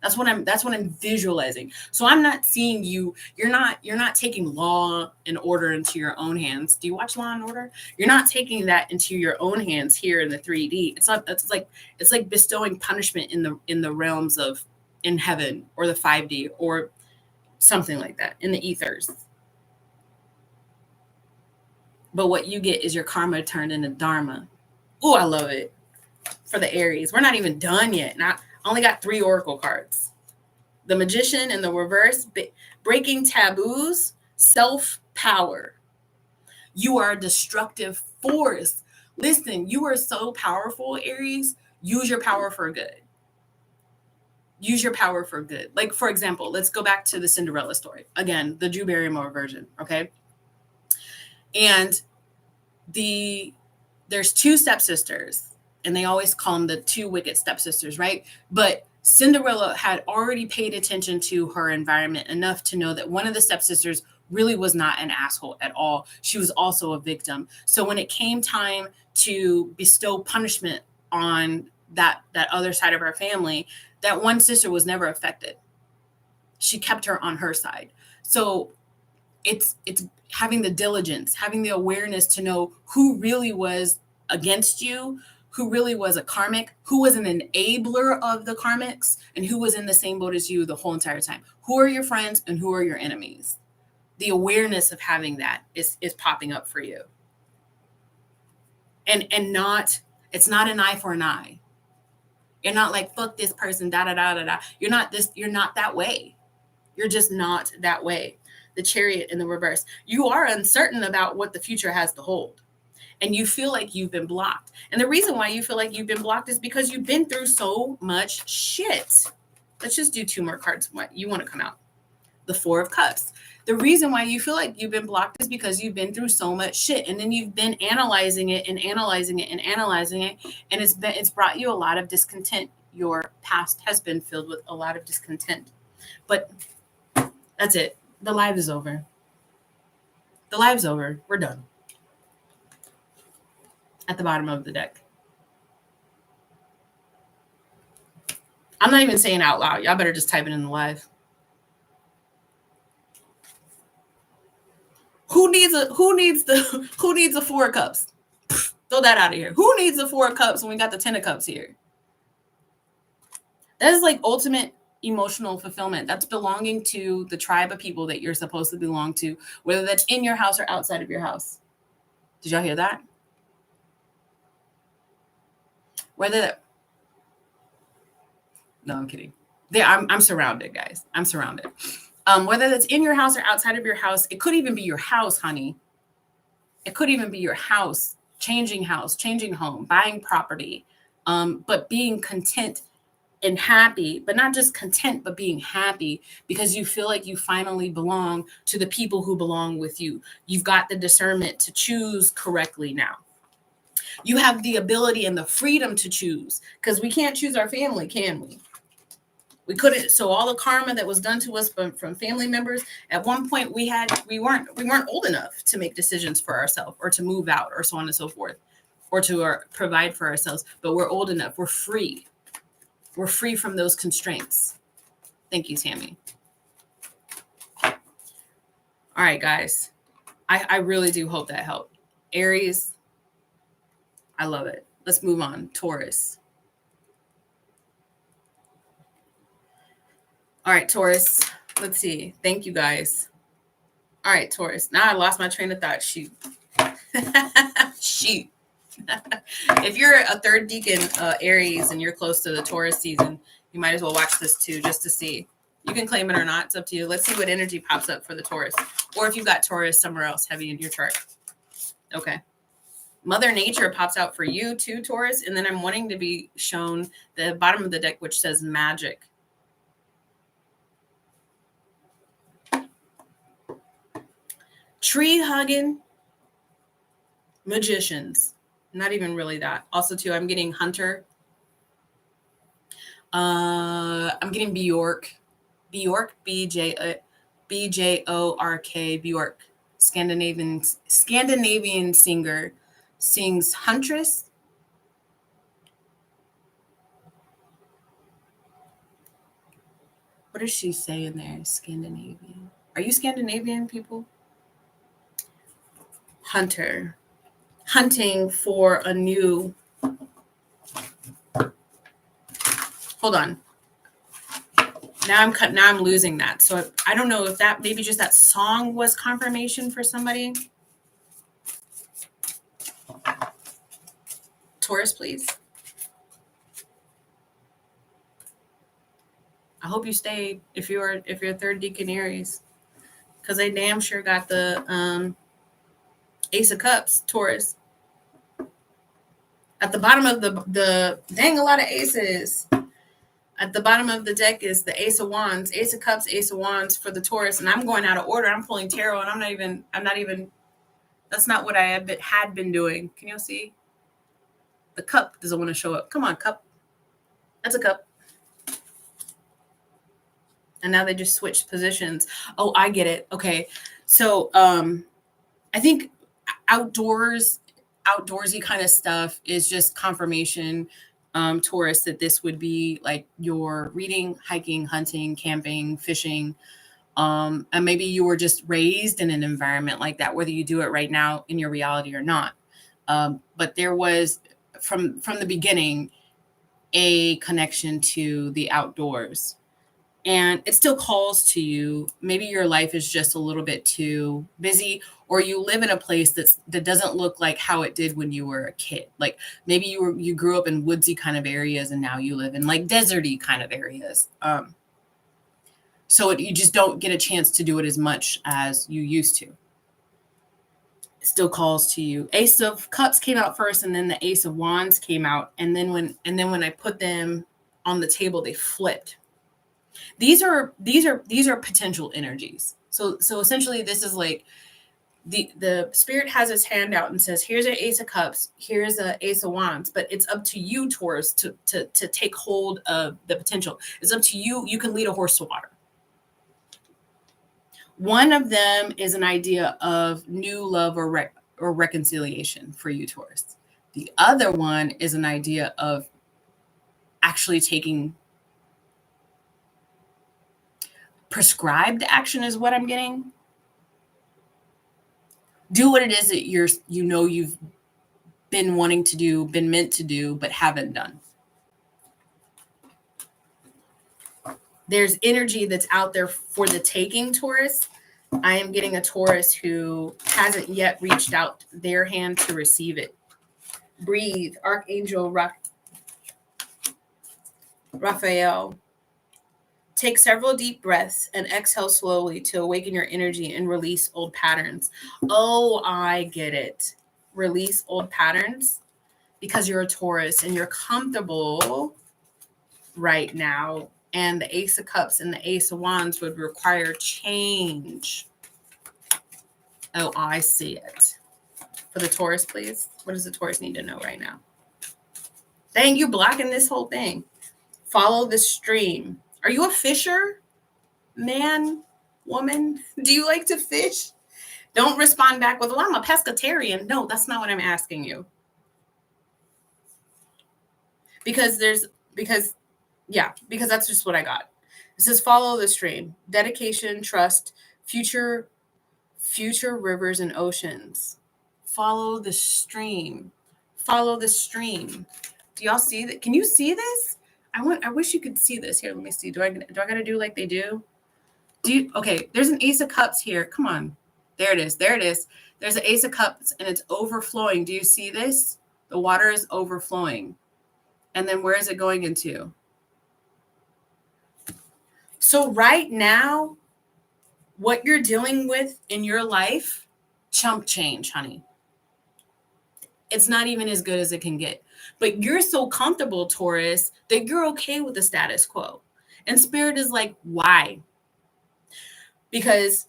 That's what I'm visualizing. So I'm not seeing you. You're not taking Law and Order into your own hands. Do you watch Law and Order? You're not taking that into your own hands here in the 3D. It's like bestowing punishment in the realms of in heaven or the 5D or something like that in the ethers. But what you get is your karma turned into dharma. Oh, I love it. For the Aries. We're not even done yet. Only got 3 oracle cards. The Magician in the reverse, breaking taboos, self-power. You are a destructive force. Listen, you are so powerful, Aries. Use your power for good. Use your power for good. Like, for example, let's go back to the Cinderella story. Again, the Drew Barrymore version, okay? And there's 2 stepsisters, and they always call them the 2 wicked stepsisters, right? But Cinderella had already paid attention to her environment enough to know that one of the stepsisters really was not an asshole at all. She was also a victim. So when it came time to bestow punishment on that other side of her family, that one sister was never affected. She kept her on her side. So it's having the diligence, having the awareness to know who really was against you, who really was a karmic, who was an enabler of the karmics, and who was in the same boat as you the whole entire time. Who are your friends and who are your enemies? The awareness of having that is popping up for you. And it's not an eye for an eye. You're not like, fuck this person, da da da da da. You're not that way. You're just not that way. The Chariot in the reverse. You are uncertain about what the future has to hold. And you feel like you've been blocked. And the reason why you feel like you've been blocked is because you've been through so much shit. Let's just do 2 more cards. What you want to come out? The 4 of Cups. The reason why you feel like you've been blocked is because you've been through so much shit. And then you've been analyzing it and analyzing it and analyzing it. And it's brought you a lot of discontent. Your past has been filled with a lot of discontent. But that's it. The live is over. The live's over. We're done. At the bottom of the deck. I'm not even saying out loud. Y'all better just type it in the live. Who needs a 4 of Cups? Throw that out of here. Who needs a 4 of Cups when we got the 10 of Cups here? That is like ultimate emotional fulfillment. That's belonging to the tribe of people that you're supposed to belong to, whether that's in your house or outside of your house. Did y'all hear that? No, I'm kidding. I'm surrounded, guys. I'm surrounded. Whether that's in your house or outside of your house, it could even be your house, honey. It could even be your house, changing home, buying property, but being content and happy, but not just content, but being happy because you feel like you finally belong to the people who belong with you. You've got the discernment to choose correctly now. You have the ability and the freedom to choose, because we can't choose our family, can we? We couldn't. So all the karma that was done to us from family members, at one point we weren't old enough to make decisions for ourselves or to move out or so on and so forth, or to provide for ourselves. But we're old enough. We're free. We're free from those constraints. Thank you, Tammy. All right, guys. I really do hope that helped. Aries, I love it. Let's move on. Taurus. All right, Taurus. Let's see. Thank you, guys. All right, Taurus. Now I lost my train of thought. Shoot. Shoot. If you're a third decan Aries and you're close to the Taurus season, you might as well watch this too, just to see. You can claim it or not. It's up to you. Let's see what energy pops up for the Taurus. Or if you've got Taurus somewhere else heavy in your chart. Okay. Mother Nature pops out for you too, Taurus. And then I'm wanting to be shown the bottom of the deck, which says magic. Tree hugging magicians. Not even really that. Also, too, I'm getting hunter. I'm getting Bjork. Bjork, B-J-O-R-K, Bjork. Scandinavian singer, sings huntress. What does she say in there? Scandinavian. Are you Scandinavian, people? Hunter. Hunting for a new. Hold on. Now I'm losing that. So I don't know if that maybe just that song was confirmation for somebody. Taurus, please. I hope you stayed if you're third decan Aries, because they damn sure got the Ace of Cups, Taurus. At the bottom of the dang, a lot of aces. At the bottom of the deck is the Ace of Wands, Ace of Cups, Ace of Wands for the Taurus. And I'm going out of order. I'm pulling tarot, and I'm not even. That's not what I had been doing. Can you see? The cup doesn't want to show up. Come on, cup. That's a cup. And now they just switched positions. Oh, I get it. Okay. So I think outdoorsy kind of stuff is just confirmation, Taurus, that this would be like your reading, hiking, hunting, camping, fishing. And maybe you were just raised in an environment like that, whether you do it right now in your reality or not. But there was from the beginning a connection to the outdoors. And it still calls to you. Maybe your life is just a little bit too busy, or you live in a place that doesn't look like how it did when you were a kid. Like maybe you grew up in woodsy kind of areas, and now you live in like deserty kind of areas. So you just don't get a chance to do it as much as you used to. It still calls to you. Ace of Cups came out first, and then the Ace of Wands came out, and then when I put them on the table, they flipped. These are potential energies. So essentially this is like the spirit has its hand out and says, here's an Ace of Cups, here's an Ace of Wands, but it's up to you, Taurus, to take hold of the potential. It's up to you. You can lead a horse to water. One of them is an idea of new love or reconciliation for you, Taurus. The other one is an idea of actually taking prescribed action is what I'm getting. Do what it is that you've been wanting to do, been meant to do, but haven't done. There's energy that's out there for the taking, Taurus. I am getting a Taurus who hasn't yet reached out their hand to receive it. Breathe, Archangel Raphael. Take several deep breaths and exhale slowly to awaken your energy and release old patterns. Oh, I get it. Release old patterns because you're a Taurus and you're comfortable right now. And the Ace of Cups and the Ace of Wands would require change. Oh, I see it. For the Taurus, please. What does the Taurus need to know right now? Dang, you blocking this whole thing. Follow the stream. Are you a fisher? Man, woman? Do you like to fish? Don't respond back with, well, I'm a pescatarian. No, that's not what I'm asking you. Because that's just what I got. It says follow the stream. Dedication, trust, future rivers and oceans. Follow the stream. Follow the stream. Do y'all see that? Can you see this? I wish you could see this. Here, let me see. Do I gotta do like they do? Okay, there's an Ace of Cups here. Come on. There it is. There it is. There's an Ace of Cups and it's overflowing. Do you see this? The water is overflowing. And then where is it going into? So right now, what you're dealing with in your life, chump change, honey. It's not even as good as it can get. But you're so comfortable, Taurus, that you're okay with the status quo. And Spirit is like, why? Because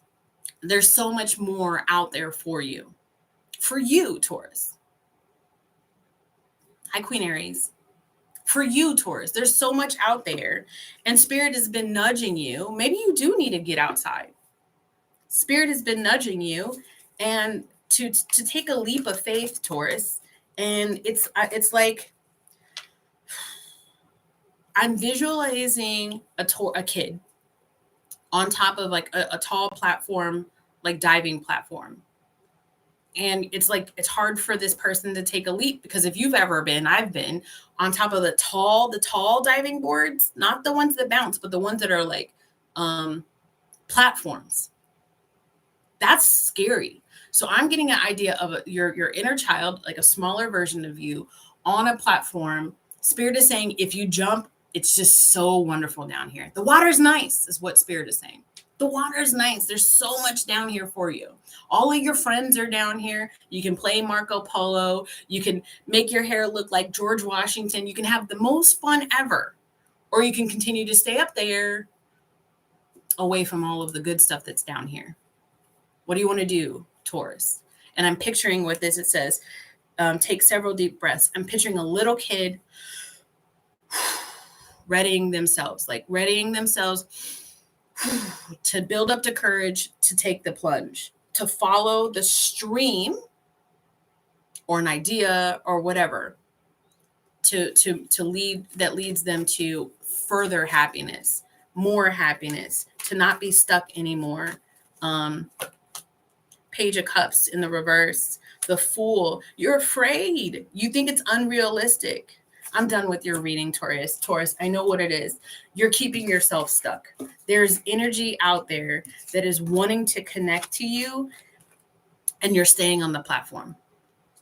there's so much more out there for you. For you, Taurus. Hi, Queen Aries. For you, Taurus, there's so much out there. And Spirit has been nudging you. Maybe you do need to get outside. Spirit has been nudging you and to take a leap of faith, Taurus. And it's like I'm visualizing a kid on top of like a tall platform, like diving platform. And it's like, it's hard for this person to take a leap because if you've ever been, I've been on top of the tall diving boards, not the ones that bounce, but the ones that are like platforms. That's scary. So I'm getting an idea of your inner child, like a smaller version of you on a platform. Spirit is saying, if you jump, it's just so wonderful down here. The water's nice, is what Spirit is saying. The water's nice. There's so much down here for you. All of your friends are down here. You can play Marco Polo. You can make your hair look like George Washington. You can have the most fun ever. Or you can continue to stay up there away from all of the good stuff that's down here. What do you want to do, Taurus? And I'm picturing with this, it says, take several deep breaths. I'm picturing a little kid readying themselves to build up the courage to take the plunge, to follow the stream or an idea or whatever to lead, that leads them to further happiness, more happiness, to not be stuck anymore. Page of Cups in the reverse, the Fool. You're afraid. You think it's unrealistic. I'm done with your reading, Taurus. Taurus, I know what it is. You're keeping yourself stuck. There's energy out there that is wanting to connect to you, and you're staying on the platform.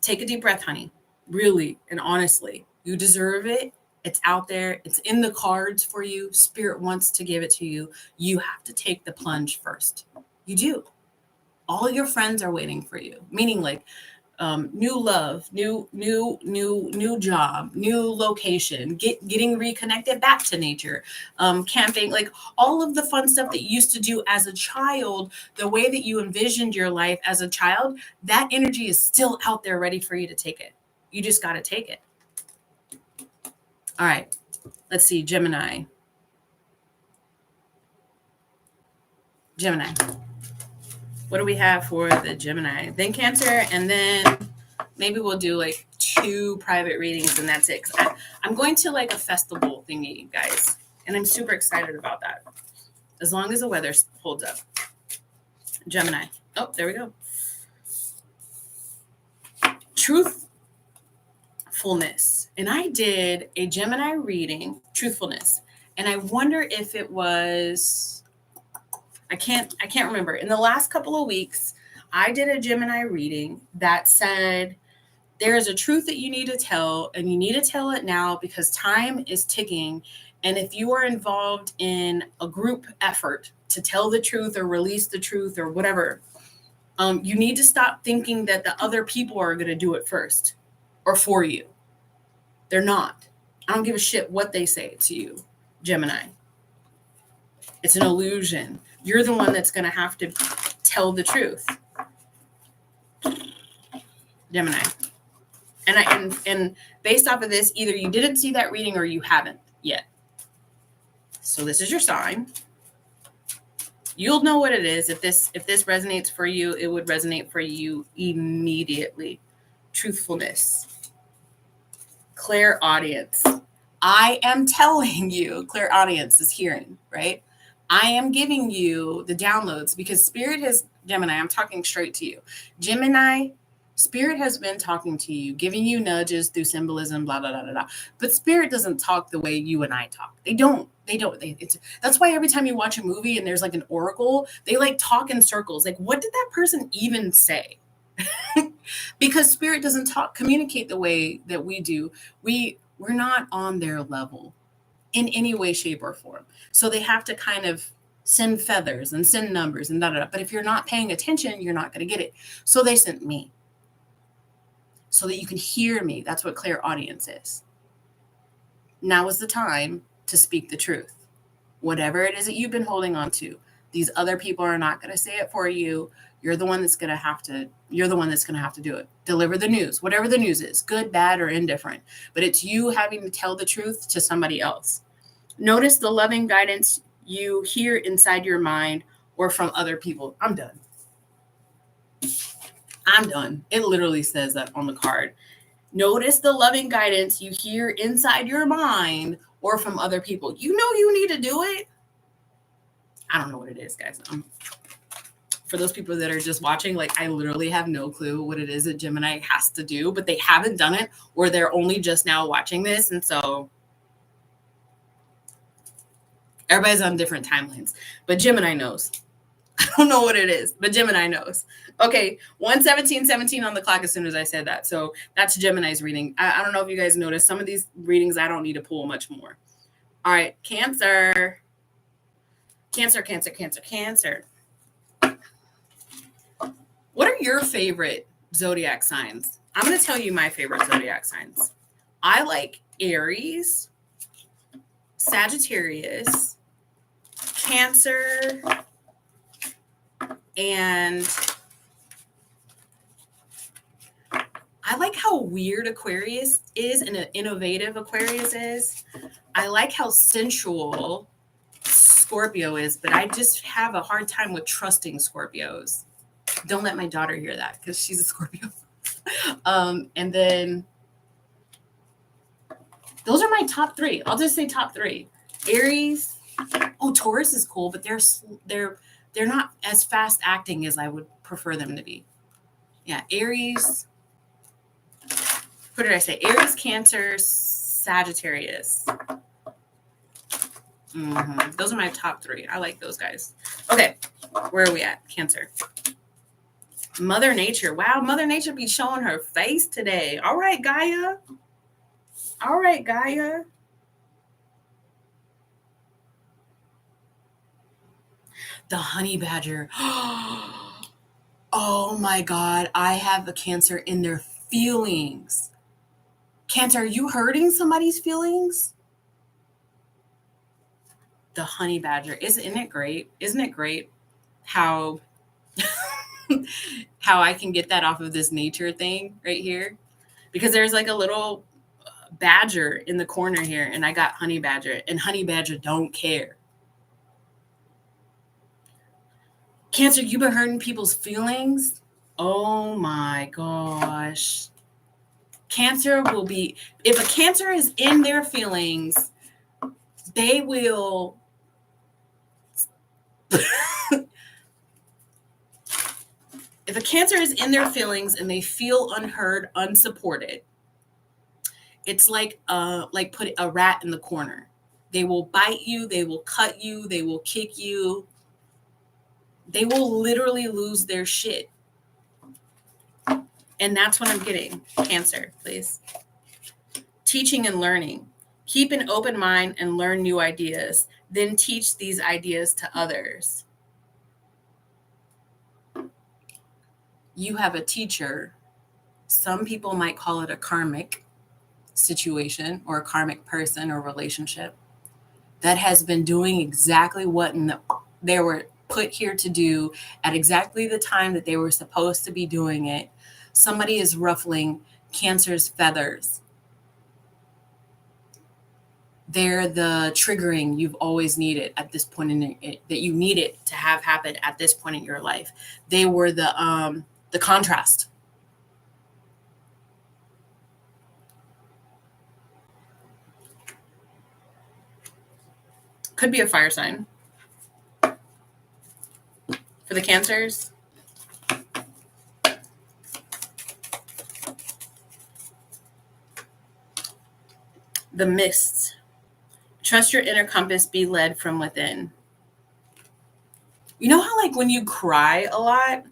Take a deep breath, honey. Really and honestly, you deserve it. It's out there. It's in the cards for you. Spirit wants to give it to you. You have to take the plunge first. You do. All your friends are waiting for you, meaning like new love, new job, new location, getting reconnected back to nature, camping, like all of the fun stuff that you used to do as a child, the way that you envisioned your life as a child, that energy is still out there ready for you to take it. You just got to take it. All right, let's see, Gemini. What do we have for the Gemini? Then Cancer, and then maybe we'll do like 2 private readings and that's it. I'm going to like a festival thingy, guys. And I'm super excited about that. As long as the weather holds up. Gemini. Oh, there we go. Truthfulness. And I did a Gemini reading, truthfulness. And I wonder if it was I can't remember. In the last couple of weeks, I did a Gemini reading that said there is a truth that you need to tell, and you need to tell it now because time is ticking. And if you are involved in a group effort to tell the truth or release the truth or whatever, you need to stop thinking that the other people are going to do it first or for you. They're not. I don't give a shit what they say to you, Gemini. It's an illusion. You're the one that's going to have to tell the truth, Gemini. And based off of this, either you didn't see that reading or you haven't yet. So this is your sign. You'll know what it is. If this resonates for you, it would resonate for you immediately. Truthfulness. Clairaudience. I am telling you, clairaudience is hearing, right? I am giving you the downloads because Spirit has, Gemini, I'm talking straight to you. Gemini, Spirit has been talking to you, giving you nudges through symbolism, blah, blah, blah, blah, blah. But Spirit doesn't talk the way you and I talk. They don't. That's why every time you watch a movie and there's like an oracle, they like talk in circles. Like, what did that person even say? Because Spirit doesn't communicate the way that we do. We're not on their level in any way, shape, or form. So they have to kind of send feathers and send numbers and da da da. But if you're not paying attention, you're not going to get it. So they sent me so that you can hear me. That's what clairaudience is. Now is the time to speak the truth. Whatever it is that you've been holding on to, these other people are not going to say it for you. You're the one that's going to have to do it. Deliver the news, whatever the news is, good, bad, or indifferent. But it's you having to tell the truth to somebody else. Notice the loving guidance you hear inside your mind or from other people. I'm done. It literally says that on the card. Notice the loving guidance you hear inside your mind or from other people. You know you need to do it. I don't know what it is, guys. For those people that are just watching, like, I literally have no clue what it is that Gemini has to do, but they haven't done it, or they're only just now watching this. And so everybody's on different timelines, but Gemini knows. I don't know what it is, but Gemini knows. Okay, 1:17:17 on the clock as soon as I said that. So that's Gemini's reading. I don't know if you guys noticed. Some of these readings, I don't need to pull much more. All right, Cancer. Cancer. What are your favorite zodiac signs? I'm going to tell you my favorite zodiac signs. I like Aries, Sagittarius, Cancer, and I like how weird Aquarius is and innovative Aquarius is. I like how sensual Scorpio is, but I just have a hard time with trusting Scorpios. Don't let my daughter hear that because she's a Scorpio. And then those are my top three. I'll just say top three. Aries. Oh, Taurus is cool, but they're not as fast acting as I would prefer them to be. Yeah, Aries. What did I say? Aries, Cancer, Sagittarius. Those are my top three. I like those guys. Okay, where are we at? Cancer. Mother Nature. Wow, Mother Nature be showing her face today. All right, Gaia. The honey badger. Oh my God, I have a Cancer in their feelings. Cancer, are you hurting somebody's feelings? The honey badger. Isn't it great? Isn't it great how how I can get that off of this nature thing right here? Because there's like a little badger in the corner here, and I got honey badger, and honey badger don't care. Cancer, you've been hurting people's feelings? Oh my gosh. Cancer will be, if a Cancer is in their feelings, they will if a Cancer is in their feelings and they feel unheard, unsupported, it's like put a rat in the corner. They will bite you, they will cut you, they will kick you. They will literally lose their shit. And that's what I'm getting. Cancer, please. Teaching and learning. Keep an open mind and learn new ideas. Then teach these ideas to others. You have a teacher. Some people might call it a karmic situation or a karmic person or relationship that has been doing exactly what they were put here to do at exactly the time that they were supposed to be doing it. Somebody is ruffling Cancer's feathers. They're the triggering you've always needed at this point that you needed to have happen at this point in your life. They were the contrast. Could be a fire sign. For the Cancers, the mists. Trust your inner compass, be led from within. You know how like when you cry a lot,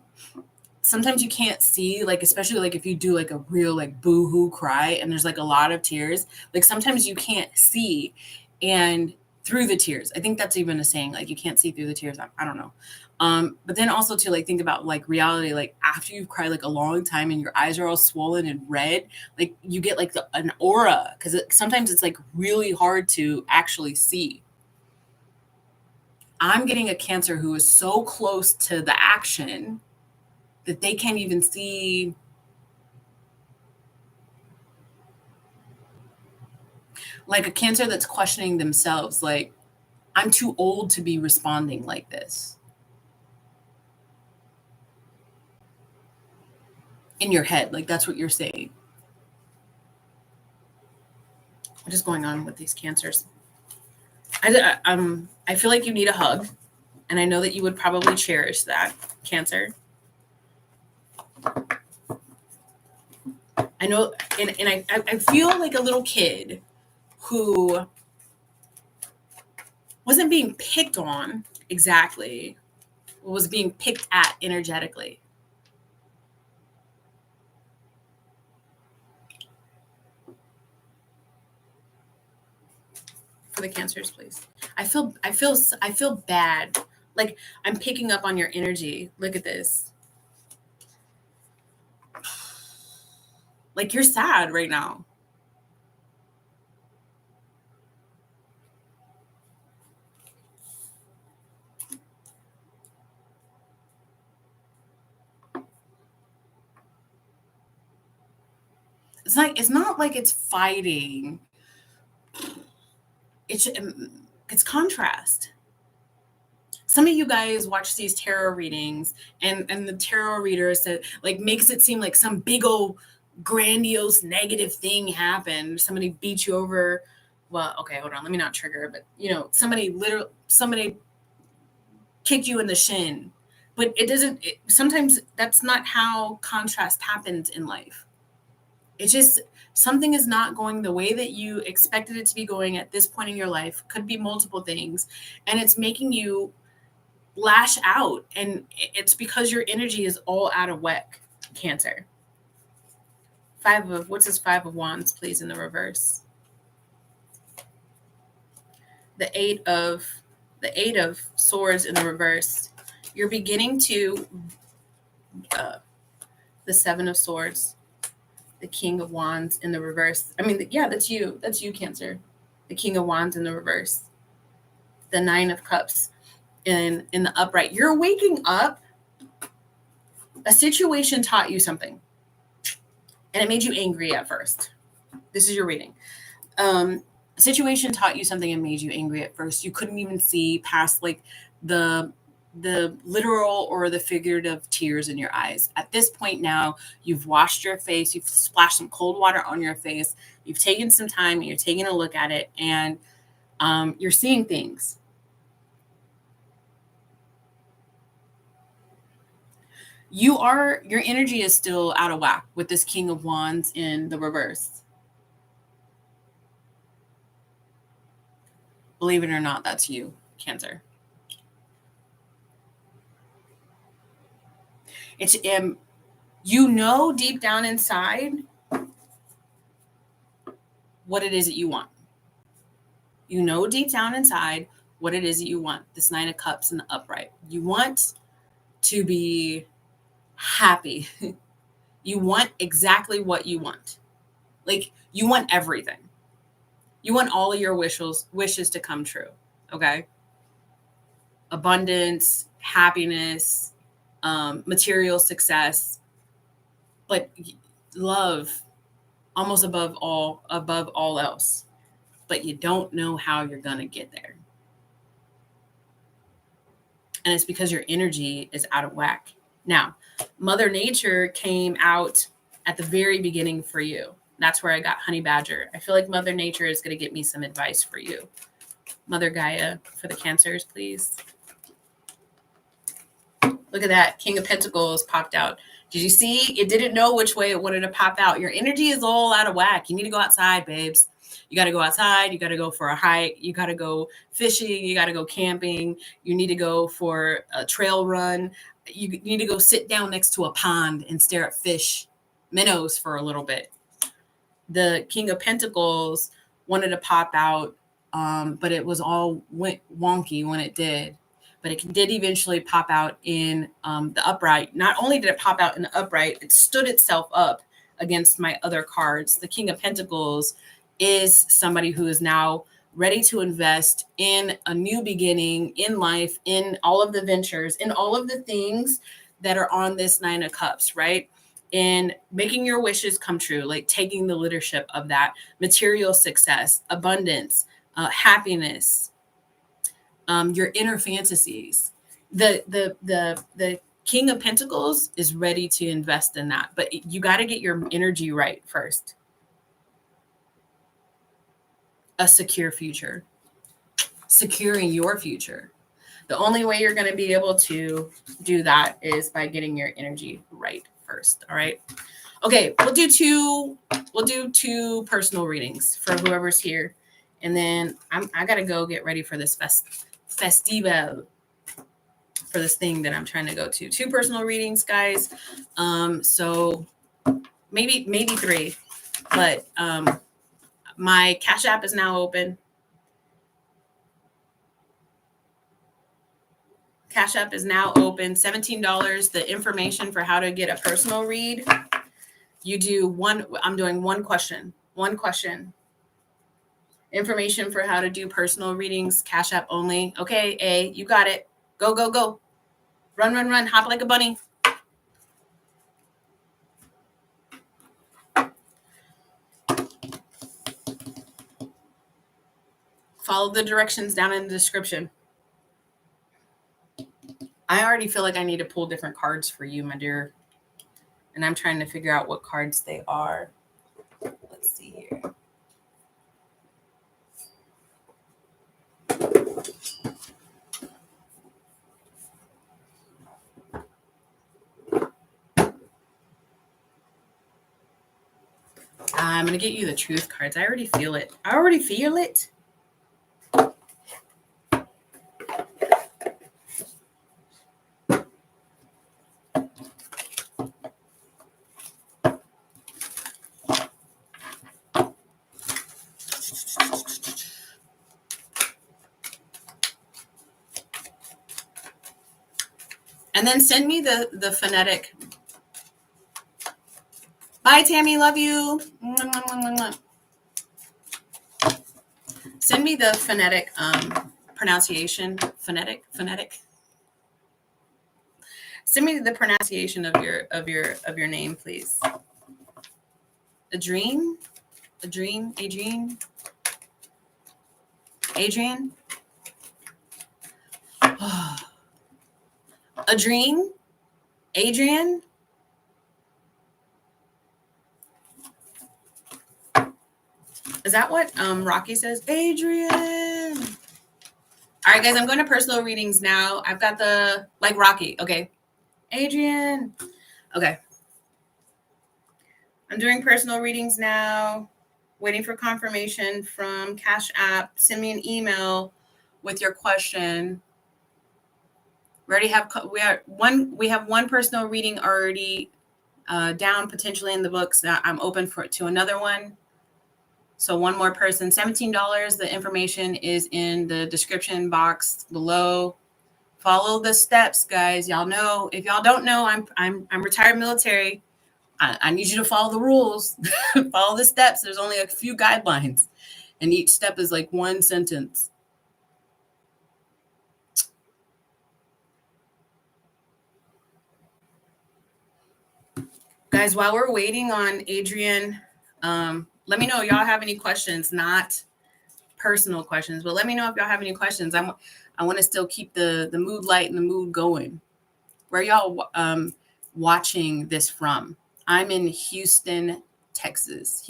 sometimes you can't see, like especially like if you do like a real like boo-hoo cry and there's like a lot of tears, like sometimes you can't see and through the tears. I think that's even a saying, like you can't see through the tears. I don't know. But then also to like think about like reality, like after you've cried like a long time and your eyes are all swollen and red, like you get like an aura because sometimes it's like really hard to actually see. I'm getting a Cancer who is so close to the action that they can't even see. Like a Cancer that's questioning themselves, like, I'm too old to be responding like this. In your head, like that's what you're saying. What is going on with these Cancers? I feel like you need a hug, and I know that you would probably cherish that, Cancer. I know, and I feel like a little kid who wasn't being picked on exactly, was being picked at energetically. For the Cancers, please. I feel bad. Like I'm picking up on your energy. Look at this. Like you're sad right now. It's not like it's fighting. It's contrast. Some of you guys watch these tarot readings and the tarot reader said like makes it seem like some big old grandiose negative thing happened. Somebody beat you over. Well, okay, hold on. Let me not trigger, but somebody kicked you in the shin. But sometimes that's not how contrast happens in life. It's just something is not going the way that you expected it to be going at this point in your life. Could be multiple things. And it's making you lash out. And it's because your energy is all out of whack, Cancer. What's this Five of Wands, please, in the reverse? The eight of Swords in the reverse. You're beginning to the Seven of Swords, the King of Wands in the reverse. I mean, yeah, that's you, Cancer. The King of Wands in the reverse, the Nine of Cups in the upright. You're waking up. A situation taught you something, and it made you angry at first. This is your reading. A situation taught you something and made you angry at first. You couldn't even see past like the literal or the figurative tears in your eyes. At this point now, you've washed your face, you've splashed some cold water on your face, you've taken some time and you're taking a look at it, and you're seeing things. Your energy is still out of whack with this King of Wands in the reverse. Believe it or not, that's you, Cancer. It's you know deep down inside what it is that you want. You know deep down inside what it is that you want. This 9 of Cups in the upright. You want to be happy. You want exactly what you want. Like, you want everything. You want all of your wishes to come true. Okay? Abundance, happiness, material success, but love almost above all else. But you don't know how you're going to get there. And it's because your energy is out of whack. Now, Mother Nature came out at the very beginning for you. That's where I got Honey Badger. I feel like Mother Nature is going to get me some advice for you. Mother Gaia for the Cancers, please. Look at that. King of Pentacles popped out. Did you see? It didn't know which way it wanted to pop out. Your energy is all out of whack. You need to go outside, babes. You got to go outside. You got to go for a hike. You got to go fishing. You got to go camping. You need to go for a trail run. You need to go sit down next to a pond and stare at fish, minnows for a little bit. The King of Pentacles wanted to pop out, but it was all went wonky when it did. But it did eventually pop out in the upright. Not only did it pop out in the upright, it stood itself up against my other cards. The King of Pentacles is somebody who is now ready to invest in a new beginning in life, in all of the ventures, in all of the things that are on this 9 of Cups, right? In making your wishes come true, like taking the leadership of that, material success, abundance, happiness, your inner fantasies. The King of Pentacles is ready to invest in that, but you got to get your energy right first. A secure future, securing your future. The only way you're going to be able to do that is by getting your energy right first. All right. Okay. We'll do two personal readings for whoever's here. And then I got to go get ready for this festival, for this thing that I'm trying to go to. 2 personal readings, guys. So maybe 3, but, my Cash App is now open. Cash App is now open. $17. The information for how to get a personal read. You do one. I'm doing one question. One question. Information for how to do personal readings. Cash App only. Okay, A, you got it. Go, go, go. Run, run, run. Hop like a bunny. Follow the directions down in the description. I already feel like I need to pull different cards for you, my dear. And I'm trying to figure out what cards they are. Let's see here. I'm going to get you the truth cards. I already feel it. I already feel it. And then send me the phonetic. Bye, Tammy. Love you. Send me the phonetic pronunciation. Phonetic. Send me the pronunciation of your name, please. Adrian. Adrian. Adrian. Is that what Rocky says? Adrian. All right, guys, I'm going to personal readings now. I've got like Rocky. Okay. Adrian. Okay. I'm doing personal readings now. Waiting for confirmation from Cash App. Send me an email with your question. We already have we have one personal reading already down potentially in the books. I'm open to another one. So one more person, $17. The information is in the description box below. Follow the steps, guys. Y'all know. If y'all don't know, I'm retired military. I need you to follow the rules. Follow the steps. There's only a few guidelines, and each step is like one sentence. Guys, while we're waiting on Adrian, let me know y'all have any questions, not personal questions, but let me know if y'all have any questions. I want to still keep the mood light and the mood going. Where y'all watching this from? I'm in Houston, Texas.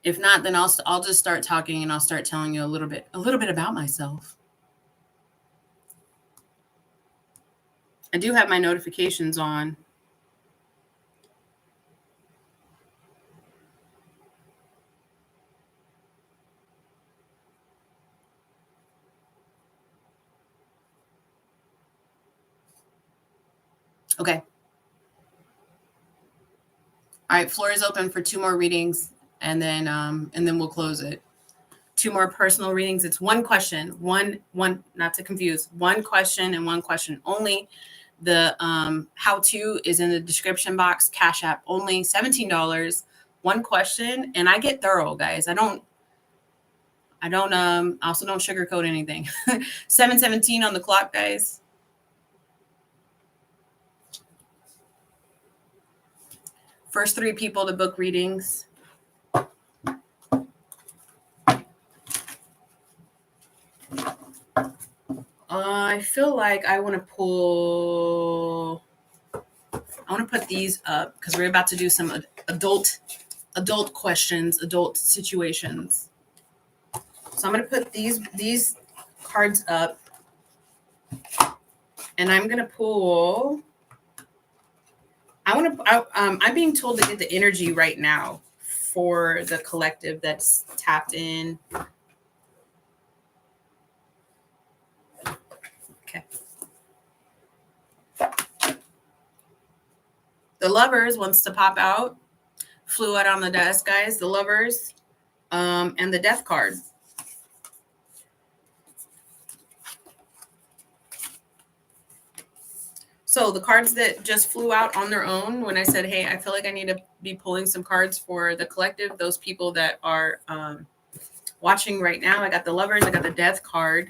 If not, then I'll just start talking and I'll start telling you a little bit about myself. I do have my notifications on. Okay. All right, floor is open for 2 more readings, and then we'll close it. 2 more personal readings. It's one question, one, not to confuse, one question and one question only. The how-to is in the description box, Cash App only, $17, one question, and I get thorough, guys. I also don't sugarcoat anything. 7:17 on the clock, guys. First 3 people to book readings. I feel like I want to put these up because we're about to do some adult questions, adult situations. So I'm going to put these cards up, and I'm going to pull. I'm being told to get the energy right now for the collective that's tapped in. Okay. The Lovers wants to pop out. Flew out on the desk, guys. The Lovers, and the Death card. So the cards that just flew out on their own, when I said, hey, I feel like I need to be pulling some cards for the collective, those people that are watching right now, I got the Lovers, I got the Death card.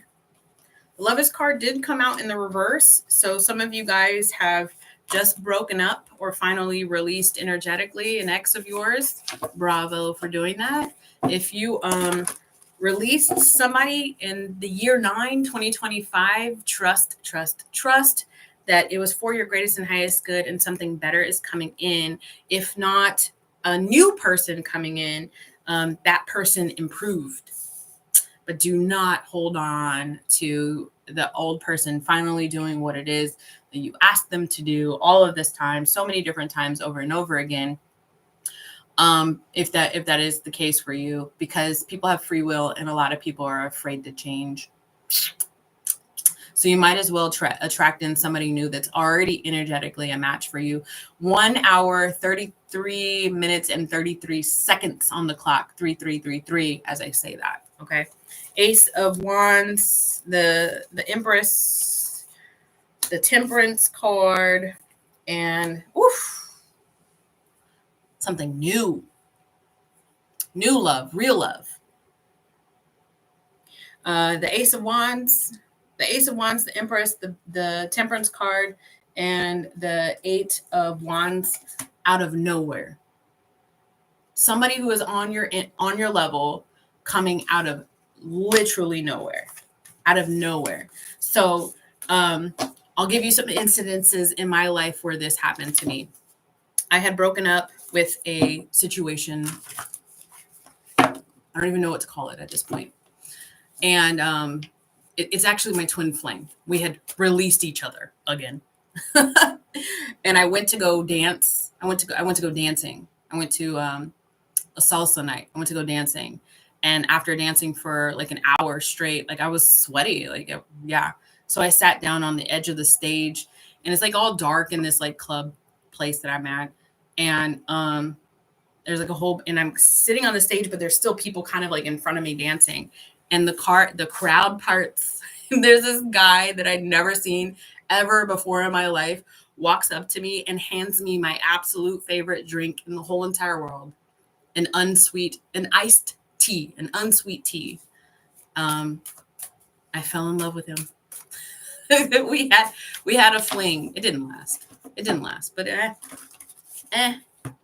The Lovers card did come out in the reverse. So some of you guys have just broken up or finally released energetically an ex of yours. Bravo for doing that. If you released somebody in the year 9, 2025, trust that it was for your greatest and highest good and something better is coming in. If not a new person coming in, that person improved. But do not hold on to the old person finally doing what it is that you asked them to do all of this time, so many different times over and over again. If that is the case for you, because people have free will and a lot of people are afraid to change. So you might as well attract in somebody new that's already energetically a match for you. 1 hour, 33 minutes, and 33 seconds on the clock. 3333 as I say that. Okay. Ace of Wands, the Empress, the Temperance card, and something new. New love, real love. The Ace of Wands, the Empress, the Temperance card, and the 8 of Wands out of nowhere. Somebody who is on your level coming out of literally nowhere. Out of nowhere. So I'll give you some incidences in my life where this happened to me. I had broken up with a situation. I don't even know what to call it at this point. And it's actually my twin flame. We had released each other again. And I went to go dance. I went to go dancing. I went to a salsa night. I went to go dancing. And after dancing for like an hour straight, like I was sweaty, like, yeah. So I sat down on the edge of the stage, and it's like all dark in this like club place that I'm at. And there's like a whole, and I'm sitting on the stage, but there's still people kind of like in front of me dancing. And the crowd parts. There's this guy that I'd never seen ever before in my life walks up to me and hands me my absolute favorite drink in the whole entire world, an iced tea, an unsweet tea. I fell in love with him. we had a fling. It didn't last. But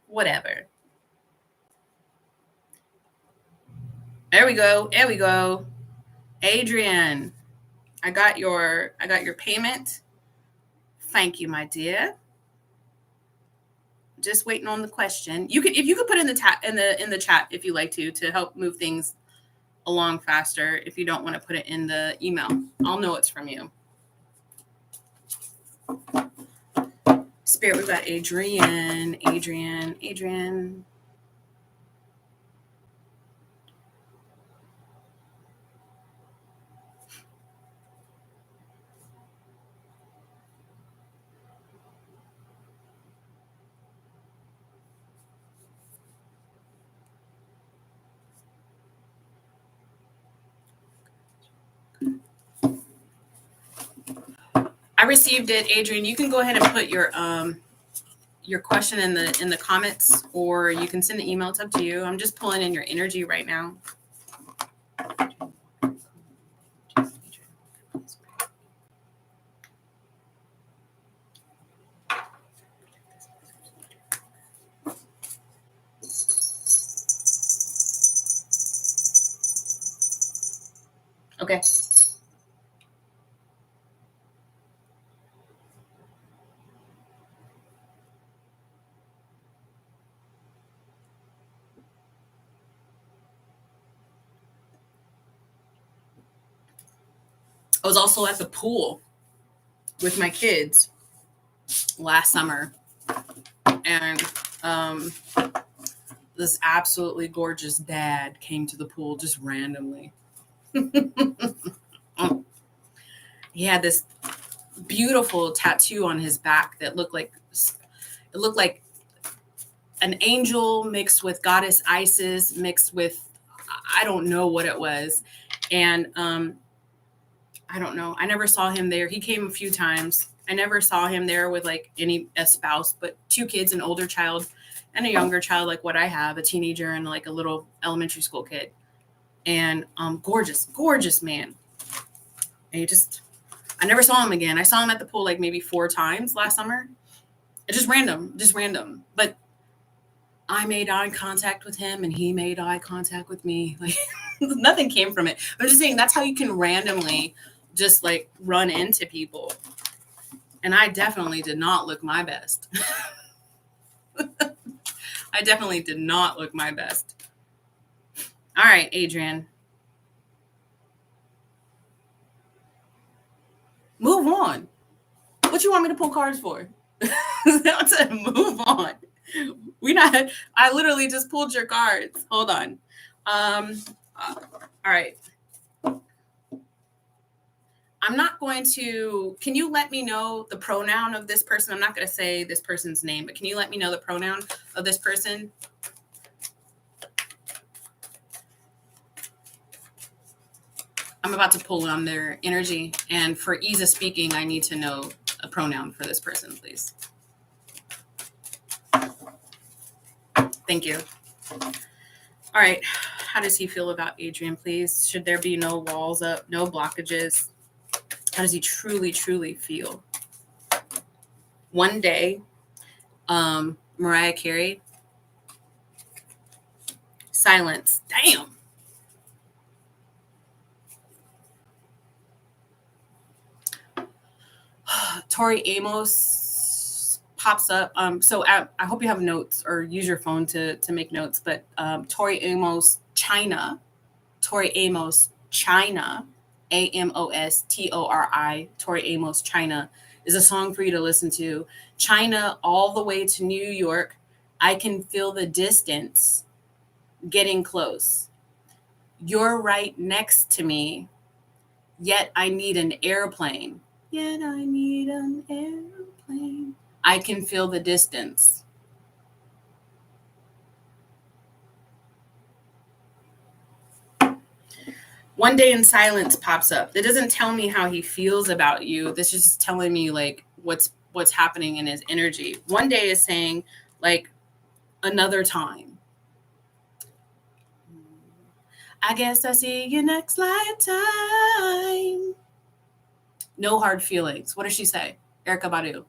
whatever. There we go. Adrian, I got your payment. Thank you, my dear. Just waiting on the question. If you could put in the chat if you like to help move things along faster. If you don't want to put it in the email, I'll know it's from you. Spirit, we've got Adrian. I received it, Adrian. You can go ahead and put your question in the comments, or you can send the email. It's up to you. I'm just pulling in your energy right now. Okay. I was also at the pool with my kids last summer, and this absolutely gorgeous dad came to the pool just randomly. He had this beautiful tattoo on his back that looked like an angel mixed with goddess Isis mixed with, I don't know what it was. And I don't know. I never saw him there. He came a few times. I never saw him there with like a spouse, but 2 kids, an older child and a younger child, like what I have, a teenager and like a little elementary school kid. And gorgeous man. And I never saw him again. I saw him at the pool like maybe 4 times last summer. It's just random. But I made eye contact with him and he made eye contact with me. Like nothing came from it. I'm just saying that's how you can randomly just like run into people. And I definitely did not look my best. I definitely did not look my best. All right, Adrian. Move on. What you want me to pull cards for? Move on. I literally just pulled your cards. Hold on. All right. I'm not going to, can you let me know the pronoun of this person? I'm not going to say this person's name, but can you let me know the pronoun of this person? I'm about to pull on their energy, and for ease of speaking, I need to know a pronoun for this person, please. Thank you. All right. How does he feel about Adrian, please? Should there be no walls up, no blockages? How does he truly feel? One day, Mariah Carey. Silence. Damn. Tori Amos pops up. So I hope you have notes or use your phone to make notes. But Tori Amos China, AMOSTORI, Tori Amos China is a song for you to listen to. China all the way to New York. I can feel the distance getting close. You're right next to me, yet I need an airplane. Yet I need an airplane. I can feel the distance. One day in silence pops up. That doesn't tell me how he feels about you. This is just telling me like what's happening in his energy. One day is saying like another time. I guess I see you next lifetime. No hard feelings. What does she say? Erica Badu.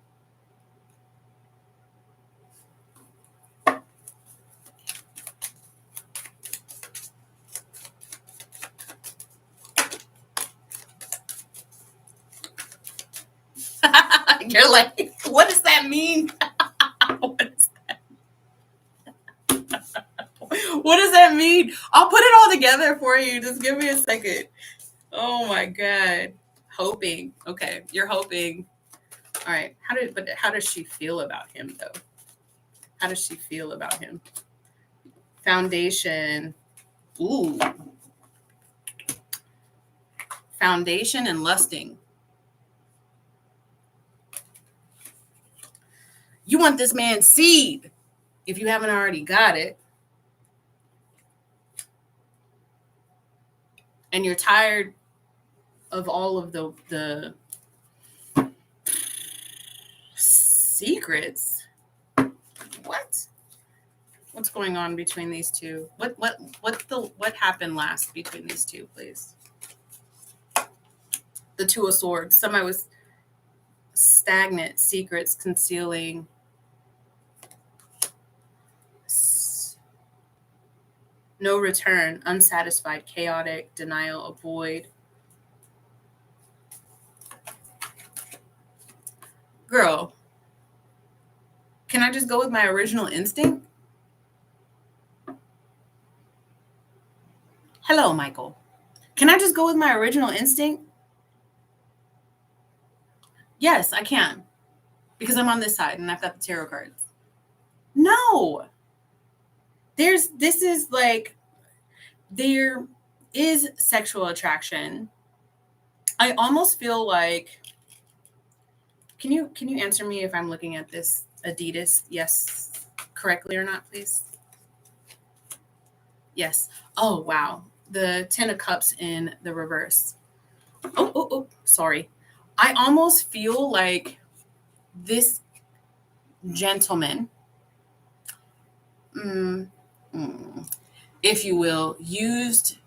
You're like, what does that mean? What is that? What does that mean? I'll put it all together for you. Just give me a second. Oh my God. Hoping. Okay. You're hoping. All right. How does she feel about him though? How does she feel about him? Foundation. Ooh. Foundation and lusting. You want this man's seed if you haven't already got it. And you're tired of all of the secrets. What? What's going on between these two? What happened last between these two, please? The Two of Swords. Somebody was stagnant, secrets, concealing. No return, unsatisfied, chaotic, denial, avoid. Girl, can I just go with my original instinct? Hello, Michael. Can I just go with my original instinct? Yes, I can. Because I'm on this side and I've got the tarot cards. No. There is sexual attraction. I almost feel like can you answer me if I'm looking at this Adidas yes correctly or not, please? Yes. Oh wow. The 10 of Cups in the reverse. Oh, sorry. I almost feel like this gentleman, if you will, used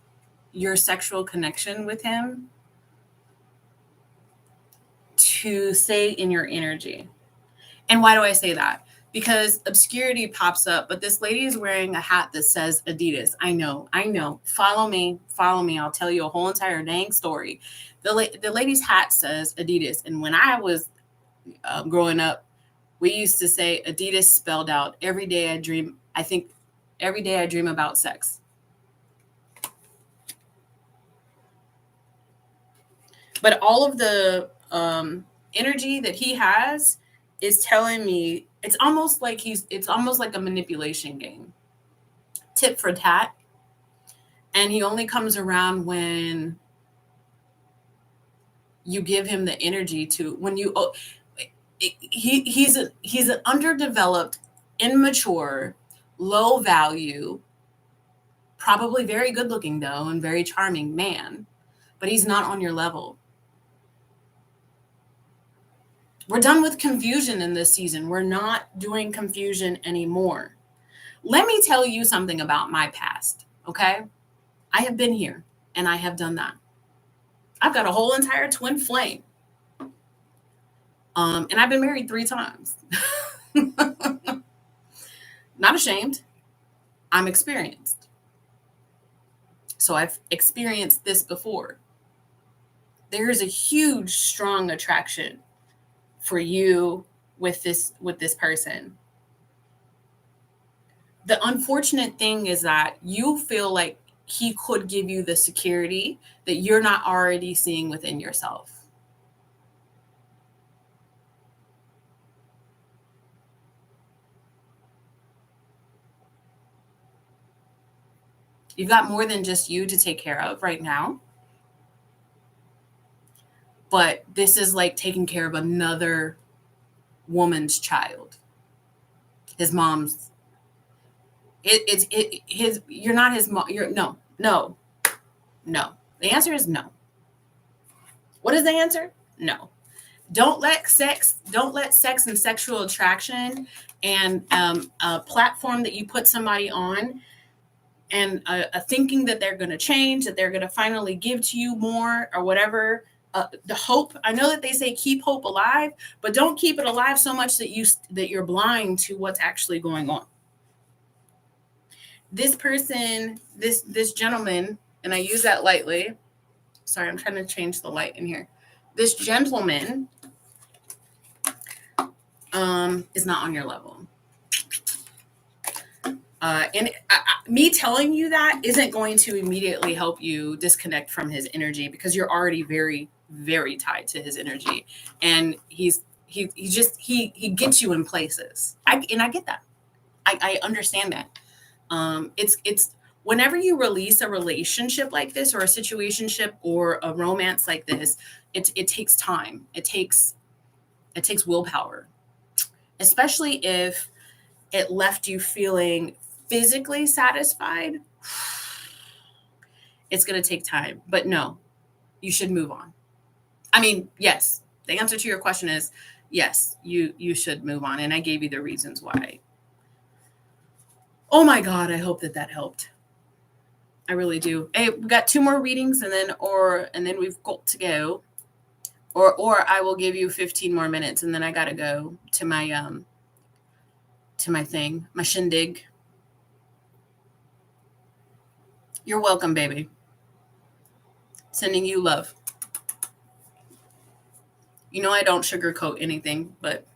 your sexual connection with him to stay in your energy. And why do I say that? Because obscurity pops up, but this lady is wearing a hat that says Adidas. I know. Follow me. I'll tell you a whole entire dang story. The lady's hat says Adidas. And when I was growing up, we used to say Adidas spelled out every day I dream. I think every day I dream about sex. But all of the energy that he has is telling me it's almost like a manipulation game. Tit for tat. And he only comes around when you give him the energy to he's an underdeveloped, immature, low value, probably very good looking though, and very charming man, but he's not on your level. We're done with confusion in this season. We're not doing confusion anymore. Let me tell you something about my past, okay? I have been here and I have done that. I've got a whole entire twin flame. And I've been married 3 times. Not ashamed. I'm experienced. So I've experienced this before. There is a huge, strong attraction for you with this person. The unfortunate thing is that you feel like he could give you the security that you're not already seeing within yourself. You've got more than just you to take care of right now. But this is like taking care of another woman's child. His mom's. You're not his mom. No. The answer is no. What is the answer? No. Don't let sex and sexual attraction and a platform that you put somebody on and a thinking that they're going to change, that they're going to finally give to you more or whatever. The hope. I know that they say keep hope alive, but don't keep it alive so much that you're blind to what's actually going on. This person, this gentleman, and I use that lightly. Sorry, I'm trying to change the light in here. This gentleman is not on your level. Me telling you that isn't going to immediately help you disconnect from his energy, because you're already very, very tied to his energy, and he gets you in places. I get that. I understand that. It's whenever you release a relationship like this, or a situationship, or a romance like this, it takes time. It takes willpower, especially if it left you feeling physically satisfied. It's going to take time, but no, you should move on. I mean, yes, the answer to your question is yes, you should move on. And I gave you the reasons why. Oh my God, I hope that helped. I really do. Hey, we got 2 more readings and then we've got to go. Or I will give you 15 more minutes and then I got to go to my thing, my shindig. You're welcome, baby. Sending you love. You know I don't sugarcoat anything, but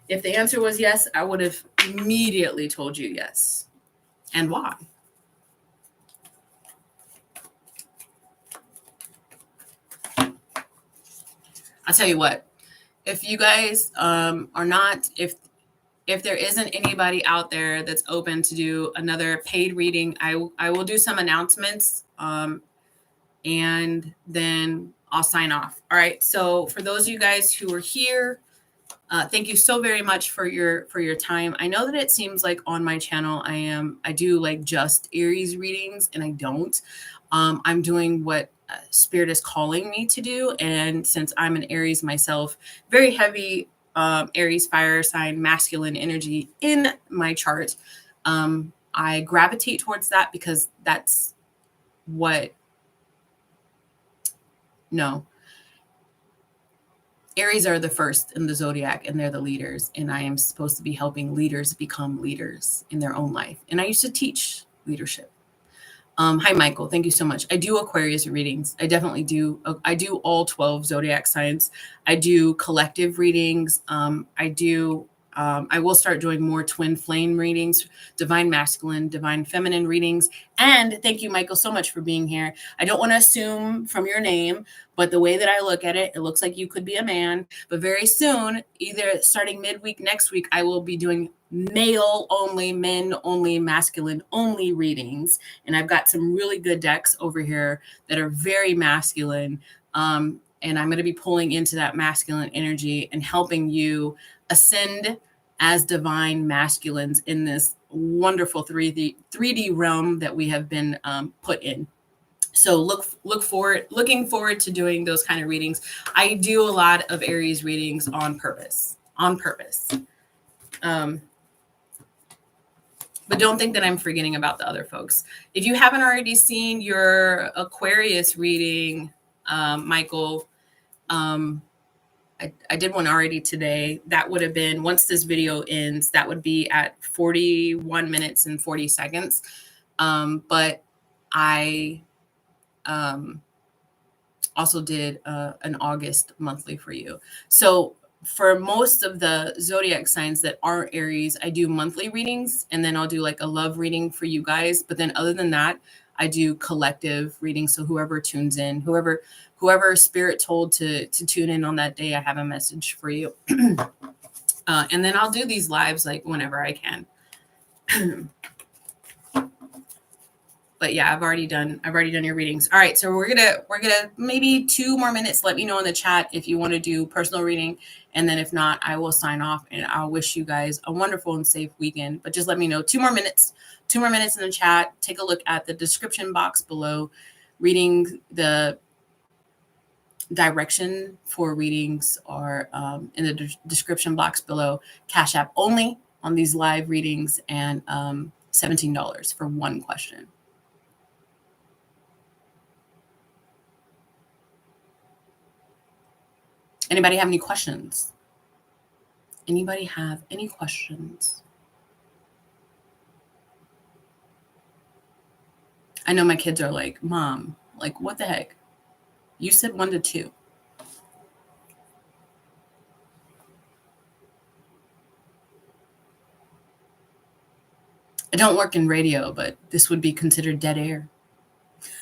if the answer was yes, I would have immediately told you yes. And why? I'll tell you what. If you guys are not, if there isn't anybody out there that's open to do another paid reading, I will do some announcements and then I'll sign off. All right. So for those of you guys who are here, thank you so very much for your time. I know that it seems like on my channel I do like just Aries readings, and I don't. I'm doing what Spirit is calling me to do, and since I'm an Aries myself, very heavy Aries fire sign, masculine energy in my chart, I gravitate towards that because that's what. No. Aries are the first in the zodiac, and they're the leaders, and I am supposed to be helping leaders become leaders in their own life. And I used to teach leadership. Hi, Michael. Thank you so much. I do Aquarius readings. I definitely do. I do all 12 zodiac signs. I do collective readings. I will start doing more twin flame readings, divine masculine, divine feminine readings. And thank you, Michael, so much for being here. I don't want to assume from your name, but the way that I look at it, it looks like you could be a man. But very soon, either starting midweek next week, I will be doing male only, men only, masculine only readings. And I've got some really good decks over here that are very masculine. And I'm going to be pulling into that masculine energy and helping you ascend as divine masculines in this wonderful 3D realm that we have been put in. So looking forward to doing those kind of readings. I do a lot of Aries readings on purpose. But don't think that I'm forgetting about the other folks. If you haven't already seen your Aquarius reading, Michael, I did one already today. That would have been, once this video ends, that would be at 41 minutes and 40 seconds. But I also did an August monthly for you. So for most of the zodiac signs that aren't Aries, I do monthly readings, and then I'll do like a love reading for you guys. But then other than that, I do collective readings. So whoever tunes in, whoever Spirit told to tune in on that day, I have a message for you. And then I'll do these lives like whenever I can. But yeah, I've already done your readings. All right, so we're gonna maybe 2 more minutes. Let me know in the chat if you want to do personal reading, and then if not, I will sign off, and I'll wish you guys a wonderful and safe weekend. But just let me know. 2 more minutes. 2 more minutes in the chat. Take a look at the description box below. Reading the direction for readings are in the description box below. Cash App only on these live readings, and $17 for one question. Anybody have any questions? Anybody have any questions? I know my kids are like, Mom, like, what the heck? You said 1 to 2. I don't work in radio, but this would be considered dead air.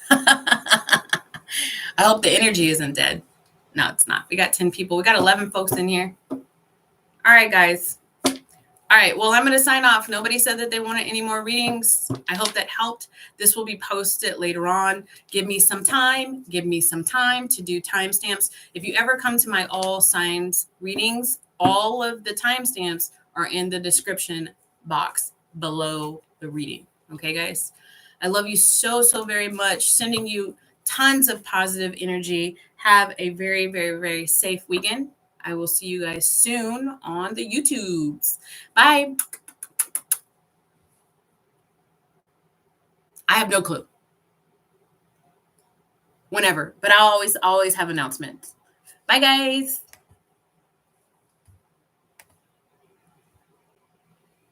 I hope the energy isn't dead. No, it's not. We got 10 people. We got 11 folks in here. All right, guys. All right, well, I'm going to sign off. Nobody said that they wanted any more readings. I hope that helped. This will be posted later on. Give me some time. Give me some time to do timestamps. If you ever come to my all signs readings, all of the timestamps are in the description box below the reading. Okay, guys? I love you so, so very much. Sending you tons of positive energy. Have a very, very, very safe weekend. I will see you guys soon on the YouTubes. Bye. I have no clue. Whenever, but I'll always have announcements. Bye, guys.